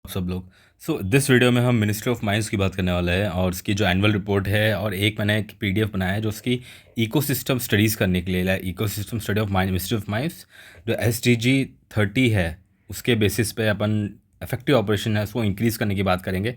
सब लोग। So this video में हम मिनिस्ट्री ऑफ माइंस की बात करने वाले हैं और उसकी जो एनुअल रिपोर्ट है, और एक मैंने एक पीडीएफ बनाया है जो उसकी इकोसिस्टम स्टडीज़ करने के लिए, ecosystem study of mind, ministry of mines, जो SDG 30 है उसके बेसिस पे अपन इफेक्टिव ऑपरेशन है उसको इंक्रीज़ करने की बात करेंगे।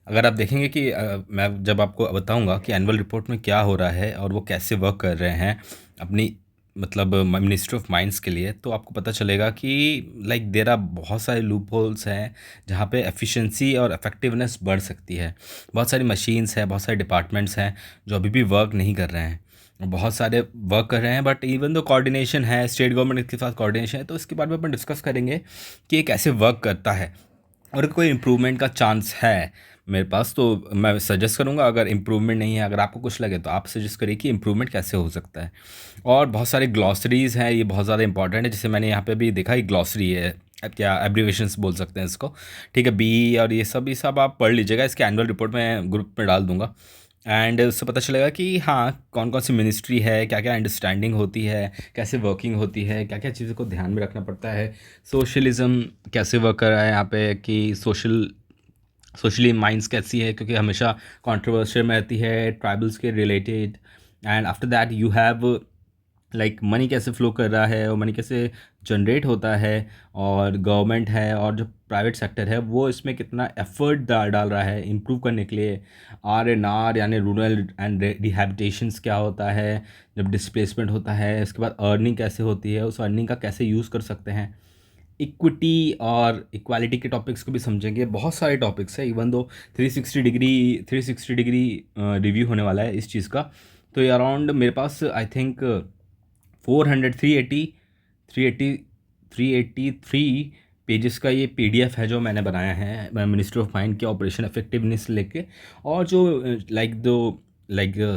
अगर आप देखेंगे कि मैं जब आपको बताऊंगा कि एनुअल रिपोर्ट में क्या हो रहा है और वो कैसे वर्क कर रहे हैं अपनी मतलब मिनिस्ट्री ऑफ माइंड्स के लिए, तो आपको पता चलेगा कि देर आर बहुत सारे लूप होल्स हैं जहाँ पे एफिशिएंसी और इफेक्टिवनेस बढ़ सकती है। बहुत सारी मशीन्स हैं, बहुत सारे डिपार्टमेंट्स हैं जो अभी भी वर्क नहीं कर रहे हैं, और बहुत सारे वर्क कर रहे हैं, बट इवन दो कोऑर्डिनेशन है, स्टेट गवर्नमेंट के साथ कोऑर्डिनेशन है, तो इसके बारे में अपन डिस्कस करेंगे कि ये कैसे वर्क करता है और कोई इम्प्रूवमेंट का चांस है मेरे पास। तो मैं सजेस्ट करूँगा, अगर इम्प्रूवमेंट नहीं है, अगर आपको कुछ लगे तो आप सजेस्ट करिए कि इम्प्रूवमेंट कैसे हो सकता है। और बहुत सारे ग्लॉसरीज़ हैं, ये बहुत ज़्यादा इंपॉर्टेंट है, जैसे मैंने यहाँ पे भी देखा, एक ग्लॉसरी है, अब क्या एब्रीवेशंस बोल सकते हैं इसको, ठीक है, बी और ये सब आप पढ़ लीजिएगा, इसके एनुअल रिपोर्ट में ग्रुप में डाल दूंगा। एंड उससे पता चलेगा कि हाँ कौन कौन सी मिनिस्ट्री है, क्या क्या अंडरस्टैंडिंग होती है, कैसे वर्किंग होती है, क्या क्या चीज़ों को ध्यान में रखना पड़ता है, सोशलिज़म कैसे वर्क कर रहा है यहाँ पे, कि सोशली माइंड्स कैसी है, क्योंकि हमेशा कंट्रोवर्शियल में रहती है ट्राइबल्स के related. And after that you have money कैसे फ़्लो कर रहा है और मनी कैसे जनरेट होता है, और गवर्नमेंट है और जो प्राइवेट सेक्टर है वो इसमें कितना एफर्ट डाल रहा है इम्प्रूव करने के लिए। RNR यानी रूरल एंड रिहैबिटेशंस क्या होता है, जब डिस्प्लेसमेंट होता है, उसके बाद अर्निंग कैसे होती है, उस अर्निंग का कैसे यूज़ कर सकते हैं। इक्विटी और इक्वालिटी के टॉपिक्स को भी समझेंगे। बहुत सारे टॉपिक्स हैं, इवन दो 360 डिग्री रिव्यू होने वाला है इस चीज़ का। तो ये अराउंड मेरे पास आई थिंक 400 383 पेजेस का ये PDF है जो मैंने बनाया है मिनिस्ट्री ऑफ माइंड के ऑपरेशन इफेक्टिवनेस लेके। और जो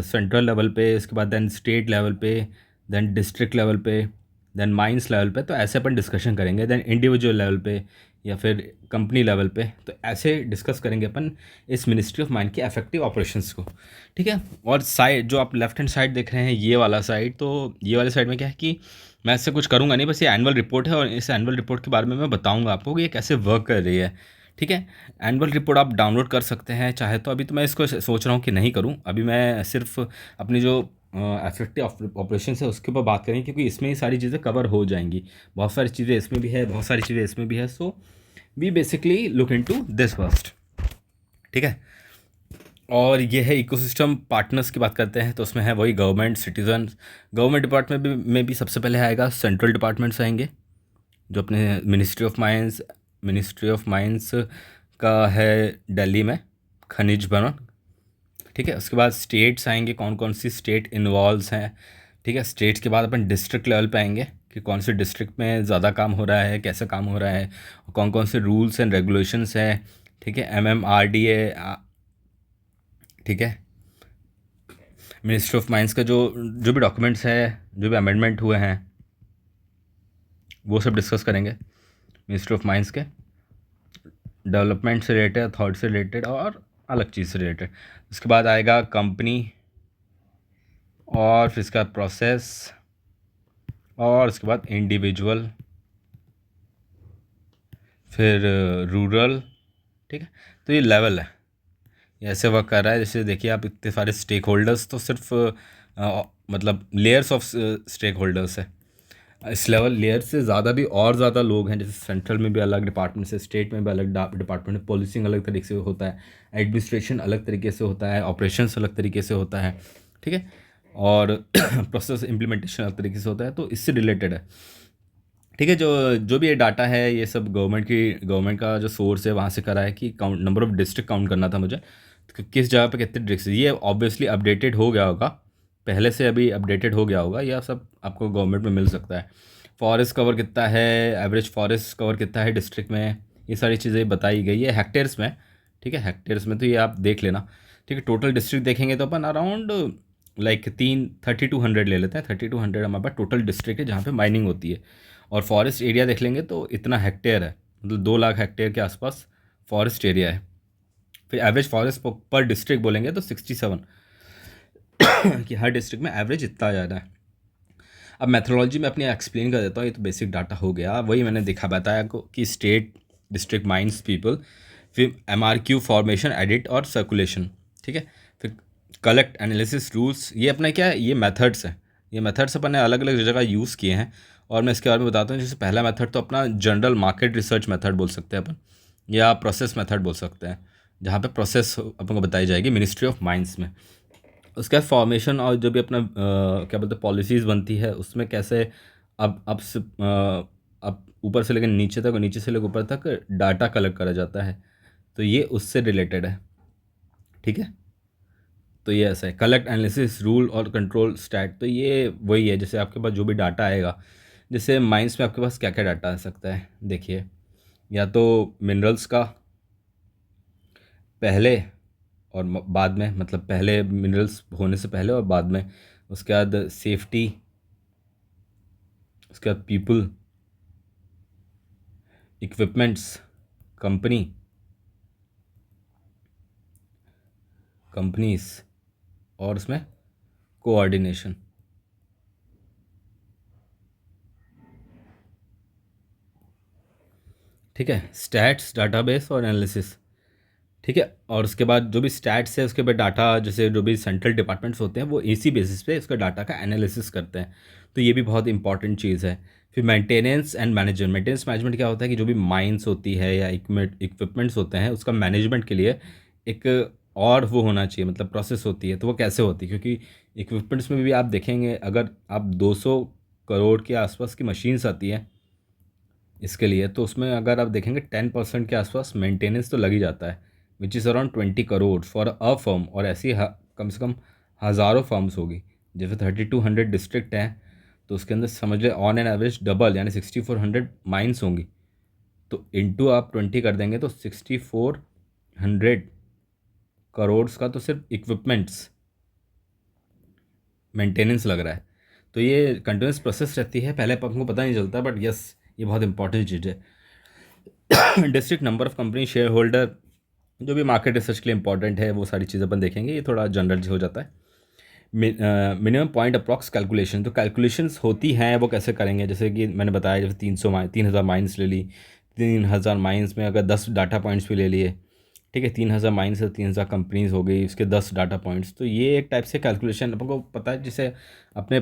सेंट्रल लेवल पे, इसके बाद देन स्टेट लेवल पे, देन डिस्ट्रिक्ट लेवल पे, देन माइंस लेवल पे, तो ऐसे अपन डिस्कशन करेंगे। देन इंडिविजुअल लेवल पे या फिर कंपनी लेवल पे, तो ऐसे डिस्कस करेंगे अपन इस मिनिस्ट्री ऑफ माइंड के इफेक्टिव ऑपरेशंस को, ठीक है। और साइड जो आप लेफ्ट हैंड साइड देख रहे हैं, ये वाला साइड, तो ये वाले साइड में क्या है कि मैं इससे कुछ करूँगा नहीं, बस ये एनुअल रिपोर्ट है और इस एनुअल रिपोर्ट के बारे में मैं बताऊँगा आपको कि ये कैसे वर्क कर रही है, ठीक है। एनुअल रिपोर्ट आप डाउनलोड कर सकते हैं चाहे तो। अभी तो मैं इसको सोच रहा हूँ कि नहीं करूँ, अभी मैं सिर्फ अपनी जो इफेक्टिव ऑपरेशन है उसके ऊपर बात करेंगे, क्योंकि इसमें ही सारी चीज़ें कवर हो जाएंगी। बहुत सारी चीज़ें इसमें भी है, बहुत सारी चीज़ें इसमें भी है। So we basically look into this first, ठीक है। और ये है इकोसिस्टम पार्टनर्स की बात करते हैं, तो उसमें है वही गवर्नमेंट, सिटीजन। गवर्नमेंट डिपार्टमेंट में भी सबसे पहले आएगा सेंट्रल डिपार्टमेंट्स आएंगे, जो अपने मिनिस्ट्री ऑफ माइंस का है दिल्ली में, खनिज भवन, ठीक है। उसके बाद स्टेट्स आएंगे, कौन कौन सी स्टेट इन्वॉल्व हैं, ठीक है। स्टेट्स के बाद अपन डिस्ट्रिक्ट लेवल पे आएंगे कि कौन से डिस्ट्रिक्ट में ज़्यादा काम हो रहा है, कैसे काम हो रहा है, और कौन कौन से रूल्स एंड रेगुलेशंस हैं, ठीक है। MMRDA, ठीक है। मिनिस्ट्री ऑफ माइंस का जो जो भी डॉक्यूमेंट्स है, जो भी अमेंडमेंट हुए हैं, वो सब डिस्कस करेंगे मिनिस्ट्री ऑफ माइंस के। डेवलपमेंट से रिलेटेड, अथॉरिटी से रिलेटेड और अलग चीज़ से रिलेटेड। उसके बाद आएगा कंपनी, और फिर इसका प्रोसेस, और उसके बाद इंडिविजुअल, फिर रूरल, ठीक है। तो ये लेवल है, ये ऐसे वर्क कर रहा है। जैसे देखिए आप, इतने सारे स्टेक होल्डर्स, तो सिर्फ मतलब लेयर्स ऑफ स्टेक होल्डर्स है। इस लेवल लेयर से ज़्यादा भी और ज़्यादा लोग हैं, जैसे सेंट्रल में भी अलग डिपार्टमेंट है, स्टेट में भी अलग डिपार्टमेंट है, पॉलिसिंग अलग तरीके से होता है, एडमिनिस्ट्रेशन अलग तरीके से होता है, ऑपरेशंस अलग तरीके से होता है, ठीक है। और प्रोसेस इम्प्लीमेंटेशन अलग तरीके से होता है, तो इससे रिलेटेड है, ठीक है। जो जो भी ये डाटा है, ये सब गवर्नमेंट का जो सोर्स है वहाँ से करा है, कि count number of district count करना था मुझे, तो किस जगह पे कितने डिस्ट्रिक्ट, ये ऑब्वियसली अपडेटेड हो गया होगा पहले से, अभी अपडेटेड हो गया होगा, यह सब आपको गवर्नमेंट में मिल सकता है। फॉरेस्ट कवर कितना है, एवरेज फॉरेस्ट कवर कितना है डिस्ट्रिक्ट में, ये सारी चीज़ें बताई गई है हेक्टेयर्स में, ठीक है। हेक्टेयर्स में तो ये आप देख लेना, ठीक है। टोटल डिस्ट्रिक्ट देखेंगे तो अपन अराउंड 3200 ले लेते हैं, 3200 हमारे पास टोटल डिस्ट्रिक्ट है जहाँ पे माइनिंग होती है। और फॉरेस्ट एरिया देख लेंगे तो इतना हेक्टेयर है, मतलब 2 लाख हेक्टेयर के आसपास फॉरेस्ट एरिया है। फिर एवरेज फॉरेस्ट पर डिस्ट्रिक्ट बोलेंगे तो 67, कि हर डिस्ट्रिक्ट में एवरेज इतना ज़्यादा है। अब मैथोलॉजी में अपनी एक्सप्लेन कर देता हूँ, ये तो बेसिक डाटा हो गया, वही मैंने देखा बताया को कि स्टेट डिस्ट्रिक्ट माइंस पीपल। फिर MRQ फॉर्मेशन, एडिट और सर्कुलेशन, ठीक है। फिर कलेक्ट, एनालिसिस, रूल्स, ये अपना क्या है, ये मेथड्स हैं। ये मेथड्स अपन ने अलग अलग जगह यूज़ किए हैं और मैं इसके बारे में बताता हूँ। जैसे पहला मेथड तो अपना जनरल मार्केट रिसर्च मेथड बोल सकते हैं अपन, या प्रोसेस मेथड बोल सकते हैं, जहाँ पे प्रोसेस अपन को बताई जाएगी मिनिस्ट्री ऑफ माइंस में। उसका फॉर्मेशन और जो भी अपना क्या बोलते हैं पॉलिसीज़ बनती है, उसमें कैसे अब ऊपर से लेकर नीचे तक और नीचे से लेकर ऊपर तक डाटा कलेक्ट करा जाता है, तो ये उससे रिलेटेड है, ठीक है। तो ये ऐसा है, कलेक्ट, एनालिसिस, रूल और कंट्रोल स्टैट। तो ये वही है, जैसे आपके पास जो भी डाटा आएगा, जैसे माइंस में आपके पास क्या क्या डाटा आ सकता है, देखिए, या तो मिनरल्स का पहले और बाद में, मतलब पहले मिनरल्स होने से पहले और बाद में, उसके बाद सेफ्टी, उसके बाद पीपल, इक्विपमेंट्स, कंपनी, कंपनीज, और उसमें कोऑर्डिनेशन, ठीक है। स्टैट्स, डाटाबेस और एनालिसिस, ठीक है। और उसके बाद जो भी स्टैट्स है उसके बाद डाटा, जैसे जो भी सेंट्रल डिपार्टमेंट्स होते हैं वो इसी बेसिस पे उसका डाटा का एनालिसिस करते हैं, तो ये भी बहुत इंपॉर्टेंट चीज़ है। फिर maintenance and management. Maintenance management क्या होता है कि जो भी माइंस होती है या इक्विपमेंट्स होते हैं, उसका मैनेजमेंट के लिए एक और वो होना चाहिए, मतलब प्रोसेस होती है। तो वो कैसे होती है, क्योंकि इक्विपमेंट्स में भी आप देखेंगे, अगर आप 200 करोड़ के आसपास की मशीन्स आती हैं इसके लिए, तो उसमें अगर आप देखेंगे 10% के आसपास मेंटेनेंस तो लग ही जाता है, which is around 20 crore for a firm. और ऐसी कम से कम हज़ारों फर्म्स होगी। जैसे 3200 डिस्ट्रिक्ट हैं, तो उसके अंदर समझ लें ऑन एन एवरेज डबल, यानी 6400 माइंस होंगी। तो इंटू आप 20 कर देंगे तो 6400 करोड़ का तो सिर्फ इक्विपमेंट्स मेंटेनेंस लग रहा है। तो ये कंटिन्यूस प्रोसेस रहती है, पहले आपको पता नहीं चलता, बट यस, ये बहुत इंपॉर्टेंट चीज़ है। District, number of company, share holder, जो भी मार्केट रिसर्च के लिए इंपॉर्टेंट है वो सारी चीज़ें अपन देखेंगे। ये थोड़ा जनरल हो जाता है। मिनिमम पॉइंट अप्रॉक्स कैलकुलेशन, तो कैलकुलेशंस होती हैं वो कैसे करेंगे, जैसे कि मैंने बताया, जैसे 3,000 माइंस ले ली, 3,000 माइंस में अगर 10 डाटा पॉइंट्स भी ले लिए, ठीक है, 3,000 माइंस से 3,000 कंपनीज हो गई, उसके 10 डाटा पॉइंट्स, तो ये एक टाइप से कैलकुलेशन अपन को पता है, जिसे अपने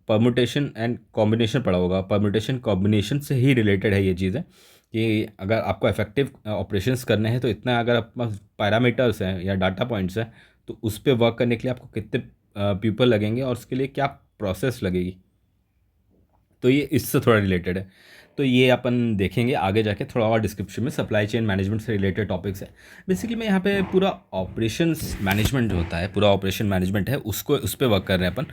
परमुटेशन एंड कॉम्बिनेशन पढ़ा होगा। परमुटेशन कॉम्बिनेशन से ही रिलेटेड है ये चीज़ें, कि अगर आपको इफेक्टिव ऑपरेशंस करने हैं, तो इतना अगर आपके पास पैरामीटर्स हैं या डाटा पॉइंट्स हैं, तो उस पर वर्क करने के लिए आपको कितने पीपल लगेंगे और उसके लिए क्या प्रोसेस लगेगी, तो ये इससे थोड़ा रिलेटेड है। तो ये अपन देखेंगे आगे जाके थोड़ा और डिस्क्रिप्शन में। सप्लाई चेन मैनेजमेंट से रिलेटेड टॉपिक्स है बेसिकली। मैं यहाँ पे पूरा ऑपरेशंस मैनेजमेंट जो होता है, पूरा ऑपरेशन मैनेजमेंट है, उसको उस पर वर्क कर रहे हैं अपन।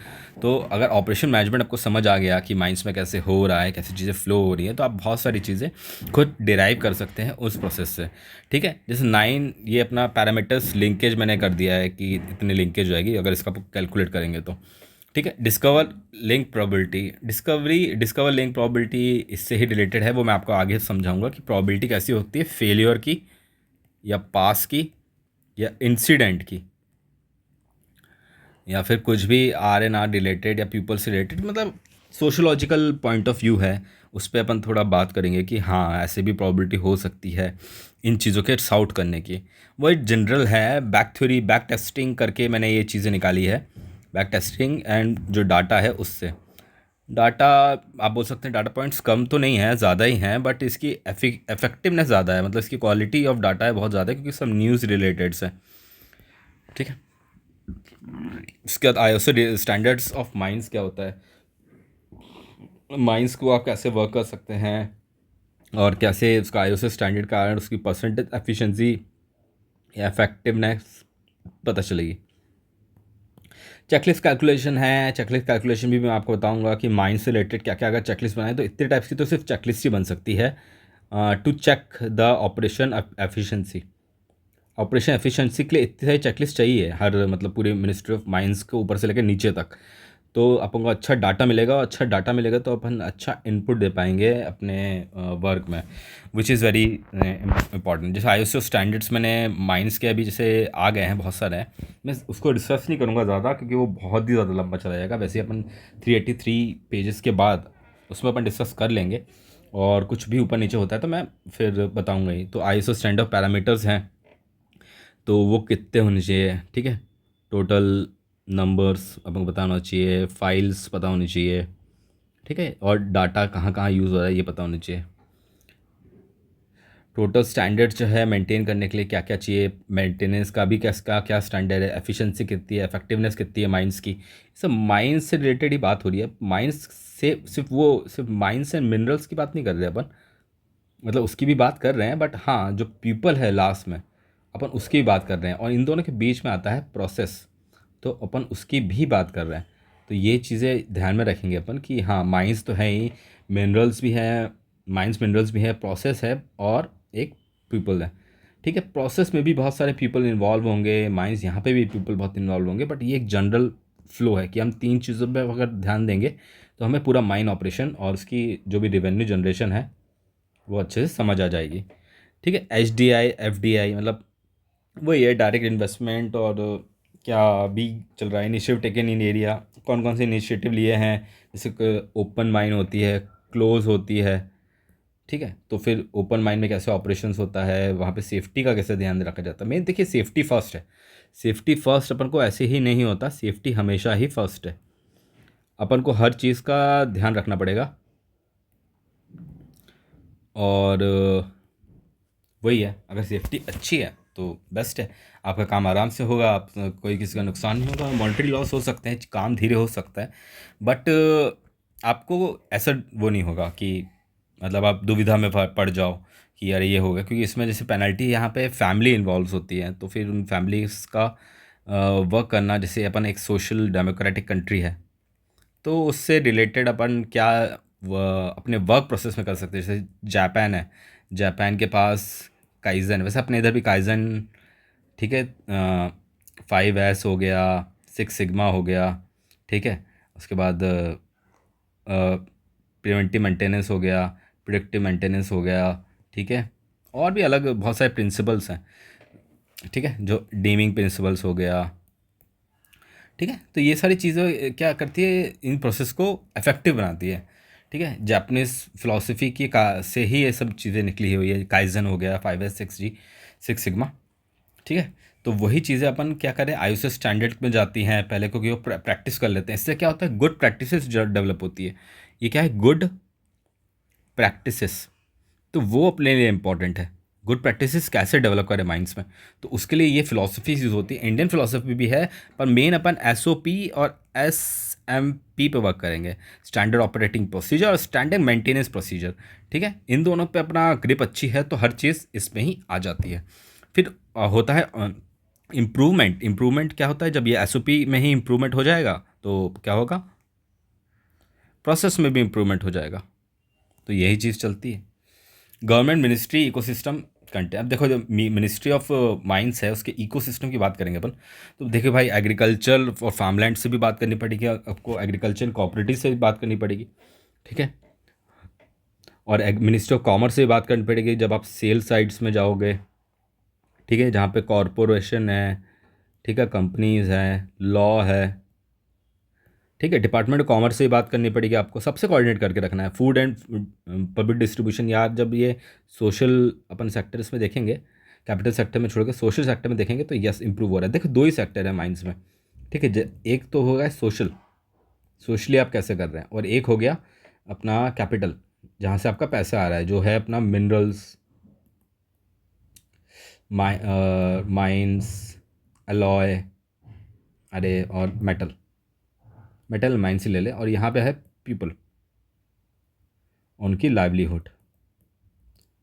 तो अगर ऑपरेशन मैनेजमेंट आपको समझ आ गया कि माइंस में कैसे हो रहा है, कैसी चीज़ें फ्लो हो रही है, तो आप बहुत सारी चीज़ें खुद डिराइव कर सकते हैं उस प्रोसेस से, ठीक है। जैसे 9 ये अपना पैरामीटर्स लिंकेज मैंने कर दिया है कि इतनी लिंकेज जाएगी अगर इसका कैलकुलेट करेंगे तो, ठीक है। Discover link probability, discover link probability इससे ही रिलेटेड है, वो मैं आपको आगे समझाऊंगा कि प्रोबेबिलिटी कैसी होती है फेलियर की, या पास की, या इंसिडेंट की, या फिर कुछ भी RNR रिलेटेड या पीपल से रिलेटेड, मतलब सोशोलॉजिकल पॉइंट ऑफ व्यू है, उस पर अपन थोड़ा बात करेंगे कि हाँ ऐसे भी प्रोबेबिलिटी हो सकती है इन चीज़ों के सॉर्ट करने की। वो एक जनरल है, बैक थ्योरी, बैक टेस्टिंग करके मैंने ये चीज़ें निकाली है। बैक टेस्टिंग एंड जो डाटा है उससे, डाटा आप बोल सकते हैं डाटा पॉइंट्स कम तो नहीं है, ज़्यादा ही हैं, बट इसकी इफेक्टिवनेस ज़्यादा है, मतलब इसकी क्वालिटी ऑफ डाटा है बहुत ज़्यादा है, क्योंकि सब न्यूज़ रिलेटेड है, ठीक है। इसके बाद ISO स्टैंडर्ड्स ऑफ माइंस क्या होता है, माइंस को आप कैसे वर्क कर सकते हैं, और कैसे उसका ISO स्टैंडर्ड का कारण उसकी परसेंटेज एफिशिएंसी या इफेक्टिवनेस पता चलेगी। चेकलिस्ट कैलकुलेशन है, चेकलिस्ट कैलकुलेशन भी मैं आपको बताऊंगा कि माइंड से रिलेटेड क्या क्या, अगर चेकलिस्ट बनाए तो इतने टाइप्स की तो सिर्फ चेकलिस्ट ही बन सकती है to check the operation efficiency. Operation efficiency के लिए इतनी सारी चेकलिस्ट चाहिए हर, मतलब पूरे मिनिस्ट्री ऑफ माइंस के ऊपर से लेकर नीचे तक, तो अपन को अच्छा डाटा मिलेगा, और अच्छा डाटा मिलेगा तो अपन अच्छा इनपुट दे पाएंगे अपने वर्क में, विच इज़ वेरी इंपॉर्टेंट। जैसे ISO स्टैंडर्ड्स मैंने माइंस के अभी जैसे आ गए हैं बहुत सारे हैं, मैं उसको डिस्कस नहीं करूँगा ज़्यादा, क्योंकि वो बहुत ही ज़्यादा लंबा चला जाएगा। वैसे अपन 383 पेजेस के बाद उसमें अपन डिस्कस कर लेंगे। और कुछ भी ऊपर नीचे होता है तो मैं फिर बताऊंगा ही। तो आईएसओ स्टैंडर्ड पैरामीटर्स हैं, तो वो कितने होने चाहिए, ठीक है। टोटल नंबर्स अपन को बताना चाहिए, फाइल्स पता होनी चाहिए, ठीक है, और डाटा कहाँ कहाँ यूज़ हो रहा है ये पता होना चाहिए। टोटल स्टैंडर्ड जो है मेंटेन करने के लिए क्या क्या चाहिए, मेंटेनेंस का भी क्या क्या स्टैंडर्ड है, एफिशिएंसी कितनी है, इफेक्टिवनेस कितनी है माइंस की। सब माइंस से रिलेटेड ही बात हो रही है। माइंस से सिर्फ माइंस एंड मिनरल्स की बात नहीं कर रहे अपन, मतलब उसकी भी बात कर रहे हैं, बट हाँ जो पीपल है लास्ट में अपन उसकी भी बात कर रहे हैं, और इन दोनों के बीच में आता है प्रोसेस, तो अपन उसकी भी बात कर रहे हैं। तो ये चीज़ें ध्यान में रखेंगे अपन कि हाँ माइंस तो है ही, मिनरल्स भी है, माइंस मिनरल्स भी है, प्रोसेस है, और एक पीपल है, ठीक है। प्रोसेस में भी बहुत सारे पीपल इन्वॉल्व होंगे, माइंस यहाँ पे भी पीपल बहुत इन्वॉल्व होंगे, बट ये एक जनरल फ्लो है कि हम तीन चीज़ों पे अगर ध्यान देंगे तो हमें पूरा माइन ऑपरेशन और उसकी जो भी रेवेन्यू जनरेशन है वो अच्छे से समझ आ जाएगी, ठीक है। H D I F D I मतलब वही है डायरेक्ट इन्वेस्टमेंट, और क्या अभी चल रहा है इनिशिएटिव टेकन इन एरिया, कौन कौन से इनिशिएटिव लिए हैं, जैसे ओपन माइन होती है, क्लोज होती है, ठीक है। तो फिर ओपन माइन में कैसे ऑपरेशंस होता है, वहाँ पे सेफ्टी का कैसे ध्यान रखा जाता है। मेन देखिए सेफ्टी फर्स्ट है, सेफ्टी फर्स्ट अपन को ऐसे ही नहीं होता, सेफ्टी हमेशा ही फर्स्ट है, अपन को हर चीज़ का ध्यान रखना पड़ेगा। और वही है, अगर सेफ्टी अच्छी है तो बेस्ट है, आपका काम आराम से होगा, आप कोई किसी का नुकसान नहीं होगा, मॉनेटरी लॉस हो सकते हैं, काम धीरे हो सकता है, बट आपको ऐसा वो नहीं होगा कि मतलब आप दुविधा में पड़ जाओ कि यार ये होगा, क्योंकि इसमें जैसे पेनल्टी यहाँ पे फैमिली इन्वॉल्व होती है, तो फिर उन फैमिलीज़ का वर्क करना, जैसे अपन एक सोशल डेमोक्रेटिक कंट्री है तो उससे रिलेटेड अपन क्या अपने वर्क प्रोसेस में कर सकते हैं। जैसे जापान है, जापान के पास काइज़न, वैसे अपने इधर भी काइज़न, ठीक है, 5S हो गया, 6 सिग्मा हो गया, ठीक है। उसके बाद प्रिवेंटिव मेंटेनेंस हो गया, प्रोडक्टिव मेंटेनेंस हो गया, ठीक है। और भी अलग बहुत सारे प्रिंसिपल्स हैं, ठीक है, जो डीमिंग प्रिंसिपल्स हो गया, ठीक है। तो ये सारी चीज़ें क्या करती है, इन प्रोसेस को इफेक्टिव बनाती है, ठीक है। जापानीज़ फ़िलासफ़ी की का से ही ये सब चीज़ें निकली हुई है, काइज़न हो गया, 5S 6G 6 सिग्मा, ठीक है। तो वही चीज़ें अपन क्या करें, आईएसओ स्टैंडर्ड में जाती हैं पहले, क्योंकि वो प्रैक्टिस कर लेते हैं, इससे क्या होता है गुड प्रैक्टिसेस डेवलप होती है। ये क्या है, गुड प्रैक्टिसेस, तो वो अपने लिए इम्पॉर्टेंट है। गुड प्रैक्टिसेस कैसे डेवलप करें माइंड्स में, तो उसके लिए ये फिलोसफीज यूज़ होती है, इंडियन फिलोसफी भी है, पर मेन अपन SOP और SMP पे वर्क करेंगे, स्टैंडर्ड ऑपरेटिंग प्रोसीजर और स्टैंडर्ड मेंटेनेंस प्रोसीजर, ठीक है। इन दोनों पे अपना ग्रिप अच्छी है तो हर चीज़ इसमें ही आ जाती है। फिर होता है इम्प्रूवमेंट। इम्प्रूवमेंट क्या होता है, जब ये SOP में ही इम्प्रूवमेंट हो जाएगा तो क्या होगा, प्रोसेस में भी इम्प्रूवमेंट हो जाएगा, तो यही चीज़ चलती है। गवर्नमेंट मिनिस्ट्री इकोसिस्टम कंटेंट, अब देखो जो मिनिस्ट्री ऑफ माइंस है उसके इकोसिस्टम की बात करेंगे अपन, तो देखो भाई एग्रीकल्चर और फार्मलैंड से भी बात करनी पड़ेगी, आपको एग्रीकल्चर कोऑपरेटिव से भी बात करनी पड़ेगी, ठीक है। और मिनिस्ट्री ऑफ कॉमर्स से भी बात करनी पड़ेगी जब आप सेल साइट्स में जाओगे, ठीक है, जहाँ पे कॉरपोरेशन है, ठीक है, कंपनीज़ हैं, लॉ है, ठीक है। डिपार्टमेंट ऑफ कॉमर्स से ही बात करनी पड़ेगी आपको, सबसे कोऑर्डिनेट करके रखना है। फूड एंड पब्लिक डिस्ट्रीब्यूशन, यार जब ये सोशल अपन सेक्टर इसमें देखेंगे, कैपिटल सेक्टर में छोड़ के सोशल सेक्टर में देखेंगे तो यस इंप्रूव हो रहा है। देखो दो ही सेक्टर है माइंस में, ठीक है, एक तो होगा सोशल, सोशली आप कैसे कर रहे हैं, और एक हो गया अपना कैपिटल, जहाँ से आपका पैसा आ रहा है, जो है अपना मिनरल्स, माइंस, अलॉय, अरे और मेटल, मेटल माइंस ही ले ले, और यहाँ पे है पीपल, उनकी लाइवलीहुड।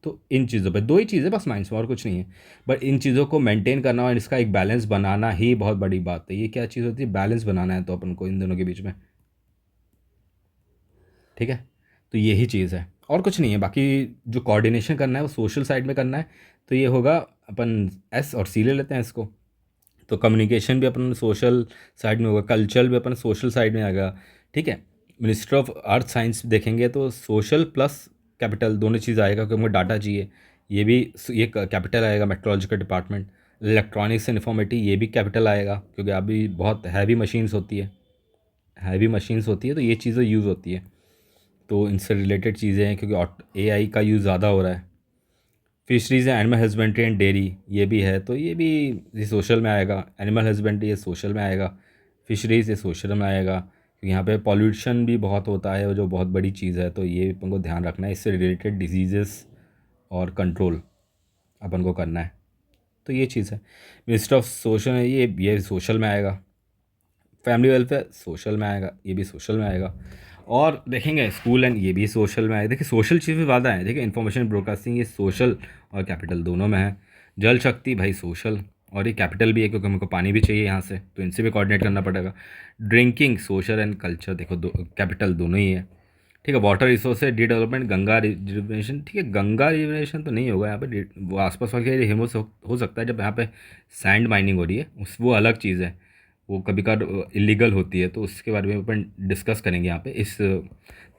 तो इन चीज़ों पे दो ही चीज़ें बस माइंड्स में, और कुछ नहीं है, बट इन चीज़ों को मेंटेन करना और इसका एक बैलेंस बनाना ही बहुत बड़ी बात है। ये क्या चीज़ होती है, बैलेंस बनाना है तो अपन को इन दोनों के बीच में, ठीक है। तो यही चीज़ है और कुछ नहीं है। बाकी जो कोऑर्डिनेशन करना है वो सोशल साइड में करना है, तो ये होगा अपन S और C ले लेते हैं इसको। तो कम्युनिकेशन भी अपन सोशल साइड में होगा, कल्चर भी अपन सोशल साइड में आएगा, ठीक है। मिनिस्ट्री ऑफ अर्थ साइंस देखेंगे तो सोशल प्लस कैपिटल दोनों चीज़ आएगा, क्योंकि मुझे डाटा चाहिए, ये भी ये कैपिटल आएगा। Metrological department, electronics and informative, ये भी कैपिटल आएगा, क्योंकि अभी बहुत हैवी मशीन्स होती है, हैवी मशीन्स होती है तो ये चीज़ें यूज़ होती है। तो इनसे रिलेटेड चीज़ें हैं क्योंकि एआई का यूज़ ज़्यादा हो रहा है। फिशरीज़ है, एनिमल हस्बेंड्री एंड डेयरी, ये भी है, तो ये सोशल में आएगा। एनिमल हस्बेंड्री ये सोशल में आएगा, फिशरीज़ ये सोशल में आएगा, क्योंकि यहाँ पे पॉल्यूशन भी बहुत होता है जो बहुत बड़ी चीज़ है, तो ये अपन को ध्यान रखना है। इससे रिलेटेड डिजीज़ेस और कंट्रोल अपन को करना है, तो ये चीज़ है। मिनिस्टर ऑफ सोशल है, ये सोशल में आएगा। फैमिली वेलफेयर सोशल में आएगा, ये भी सोशल में आएगा। और देखेंगे स्कूल एंड, ये भी सोशल में आएगा। देखिए सोशल चीज़ें ज़्यादा है। देखिए इन्फॉर्मेशन ब्रॉडकास्टिंग ये सोशल और कैपिटल दोनों में है। जल शक्ति भाई सोशल, और ये कैपिटल भी है क्योंकि हमको पानी भी चाहिए यहाँ से, तो इनसे भी कोऑर्डिनेट करना पड़ेगा। ड्रिंकिंग सोशल एंड कल्चर, देखो कैपिटल दोनों ही है। ठीक है, water resource D development, Ganga reservation. ठीक है, गंगा रिजर्वेशन तो नहीं होगा यहाँ पे, वो आसपास वाले एरिया में हो सकता है जब यहाँ पे सैंड माइनिंग हो रही है, वो अलग चीज़ है, वो कभी कभार इलीगल होती है, तो उसके बारे में अपन डिस्कस करेंगे यहाँ पे इस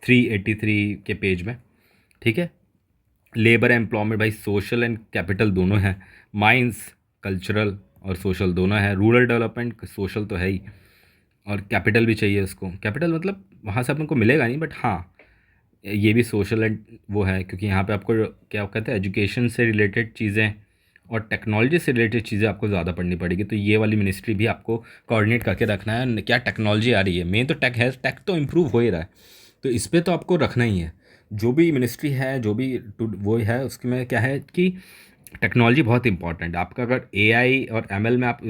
383 के पेज में। ठीक है, लेबर एम्प्लॉयमेंट भाई सोशल एंड कैपिटल दोनों हैं। माइंस कल्चरल और सोशल दोनों है। रूरल डेवलपमेंट सोशल तो है ही, और कैपिटल भी चाहिए उसको। कैपिटल मतलब वहाँ से अपन को मिलेगा नहीं, बट हाँ ये भी सोशल एंड वो है, क्योंकि यहाँ पे आपको क्या कहते हैं एजुकेशन से रिलेटेड चीज़ें और टेक्नोलॉजी से रिलेटेड चीज़ें आपको ज़्यादा पढ़नी पड़ेगी, तो ये वाली मिनिस्ट्री भी आपको कोऑर्डिनेट करके रखना है। क्या टेक्नोलॉजी आ रही है, मेन तो टेक है, टेक तो इम्प्रूव हो ही रहा है, तो इस पर तो आपको रखना ही है। जो भी मिनिस्ट्री है, जो भी वो है, उसके में क्या है कि टेक्नोलॉजी बहुत इंपॉर्टेंट है। आपका अगर एआई और एमएल में आप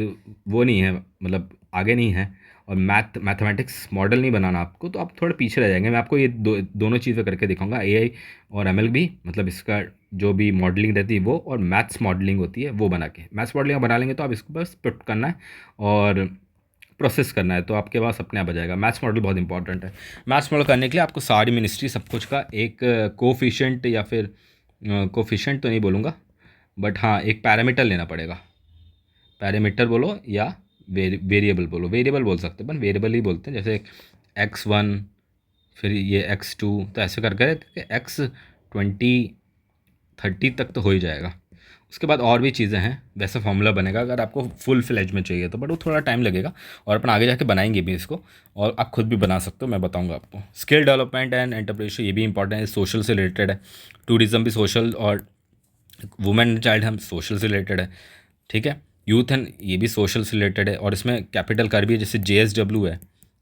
वो नहीं है, मतलब आगे नहीं है, और मैथमेटिक्स मॉडल नहीं बनाना आपको, तो आप थोड़ा पीछे रह जाएंगे। मैं आपको ये दोनों चीज़ें करके दिखाऊंगा, एआई और एमएल भी, मतलब इसका जो भी मॉडलिंग रहती है वो, और मैथ्स मॉडलिंग होती है वो बना के। मैथ्स मॉडलिंग बना लेंगे तो आप इसको बस पुट करना है और प्रोसेस करना है, तो आपके पास अपने आप आ जाएगा। मैथ्स मॉडल बहुत इंपॉर्टेंट है। मैथ्स मॉडल करने के लिए आपको सारी मिनिस्ट्री सब कुछ का एक कोफिशिएंट, या फिर कोफिशिएंट तो नहीं बोलूँगा, बट हाँ एक पैरामीटर लेना पड़ेगा। पैरामीटर बोलो या वेरिएबल बोलो, वेरिएबल बोल सकते हैं, अपन वेरिएबल ही बोलते हैं। जैसे x1, फिर ये x2, तो ऐसे कर कर x20-30 तक तो हो ही जाएगा। उसके बाद और भी चीज़ें हैं, वैसा फॉर्मूला बनेगा अगर आपको फुल फ्लेज में चाहिए तो, बट वो थोड़ा टाइम लगेगा, और अपन आगे जाके बनाएंगे भी इसको, और आप खुद भी बना सकते हो, मैं बताऊंगा आपको। स्किल डेवलपमेंट एंड एंटरप्रेन्योरशिप, ये भी इंपॉर्टेंट है, सोशल से रिलेटेड है। टूरिज़्म भी सोशल, और वुमेन एंड चाइल्ड हम सोशल से रिलेटेड है। ठीक है, यूथ एंड ये भी सोशल से रिलेटेड है, और इसमें कैपिटल कर भी है। जैसे JSW है,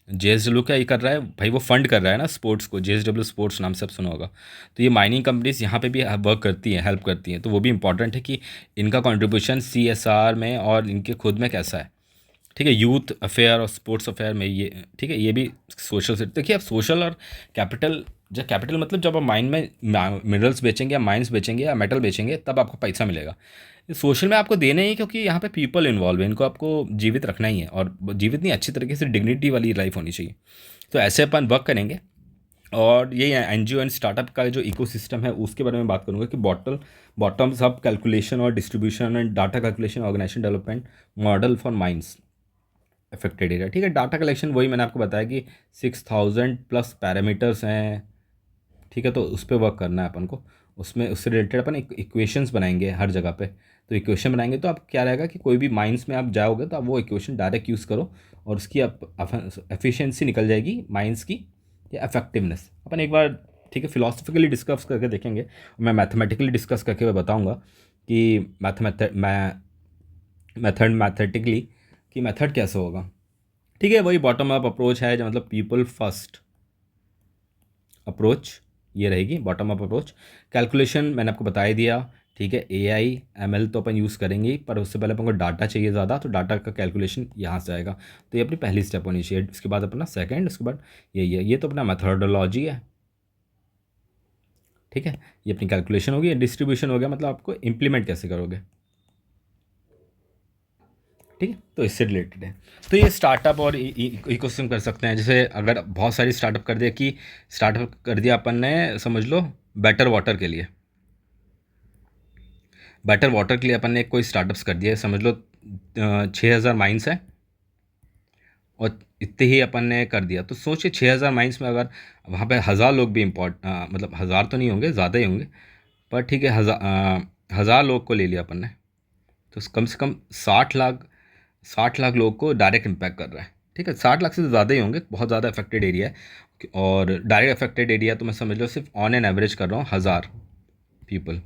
JSW क्या ये कर रहा है भाई, वो फंड कर रहा है ना स्पोर्ट्स को, JSW स्पोर्ट्स नाम से आप सुना होगा। तो ये माइनिंग कंपनीज यहाँ पे भी वर्क करती हैं, हेल्प करती हैं, तो वो भी इंपॉर्टेंट है कि इनका कंट्रीब्यूशन CSR में और इनके खुद में कैसा है। ठीक है, यूथ अफेयर और स्पोर्ट्स अफेयर में ये, ठीक है, ये भी सोशल से। देखिए आप सोशल और कैपिटल, जब कैपिटल मतलब जब आप माइन में मिनरल्स बेचेंगे या माइंस बेचेंगे या मेटल बेचेंगे तब आपको पैसा मिलेगा। सोशल में आपको देने ही, क्योंकि यहाँ पे पीपल इन्वॉल्व है, इनको आपको जीवित रखना ही है, और जीवित नहीं, अच्छी तरीके से डिग्निटी वाली लाइफ होनी चाहिए। तो ऐसे अपन वर्क करेंगे। और ये NGO एंड स्टार्टअप का जो इकोसिस्टम है उसके बारे में बात करूँगा कि बॉटम्स अप कैलकुलेशन और distribution and data calculation organisation development model for mines affected area. ठीक है, डाटा कलेक्शन वही मैंने आपको बताया कि 6000+ पैरामीटर्स हैं। ठीक है, तो उस पर वर्क करना है अपन को। उसमें उससे रिलेटेड अपन इक्वेशंस बनाएंगे हर जगह पे। तो इक्वेशन बनाएंगे तो आप क्या रहेगा कि कोई भी माइंस में आप जाओगे तो आप वो इक्वेशन डायरेक्ट यूज़ करो, और उसकी एफिशिएंसी निकल जाएगी माइंस की, या इफेक्टिवनेस। अपन एक बार ठीक है फिलोसफिकली डिस्कस करके देखेंगे, मैं मैथमेटिकली डिस्कस करके मैं बताऊँगा कि मैथमेटिकली कि मेथड कैसे होगा। ठीक है, वही बॉटम अप अप्रोच है, जो मतलब पीपल फर्स्ट अप्रोच ये रहेगी, बॉटम अप अप्रोच। कैलकुलेशन मैंने आपको बता ही दिया। ठीक है, AI ML तो अपन यूज़ करेंगे ही, पर उससे पहले अपन को डाटा चाहिए ज़्यादा, तो डाटा का कैलकुलेशन यहाँ से आएगा। तो ये अपनी पहली स्टेप होनी चाहिए। उसके बाद अपना सेकंड, उसके बाद ये तो अपना मेथडोलॉजी है। ठीक है, ये अपनी कैलकुलेशन होगी। डिस्ट्रीब्यूशन हो गया, मतलब आपको इम्प्लीमेंट कैसे करोगे। ठीक है, तो इससे रिलेटेड है। तो ये स्टार्टअप और इकोसिस्टम कर सकते हैं। जैसे अगर बहुत सारी स्टार्टअप कर दिया कि स्टार्टअप कर दिया अपन ने, समझ लो बेटर वाटर के लिए, बेटर वाटर के लिए अपन ने कोई स्टार्टअप्स कर दिया, समझ लो 6000 माइंस है, और इतने ही अपन ने कर दिया। तो सोचिए 6000 माइंस में अगर वहाँ पे 1000 लोग भी मतलब 1000 तो नहीं होंगे, ज़्यादा ही होंगे, पर ठीक है 1000 लोग को ले लिया अपन ने, तो कम से कम 60 लाख लोगों को डायरेक्ट इम्पैक्ट कर रहा है। ठीक है, 60 लाख से तो ज़्यादा ही होंगे, बहुत ज़्यादा अफेक्टेड एरिया है। और डायरेक्ट अफेक्टेड एरिया तो मैं समझ लो सिर्फ ऑन एन एवरेज कर रहा हूँ 1000 पीपल,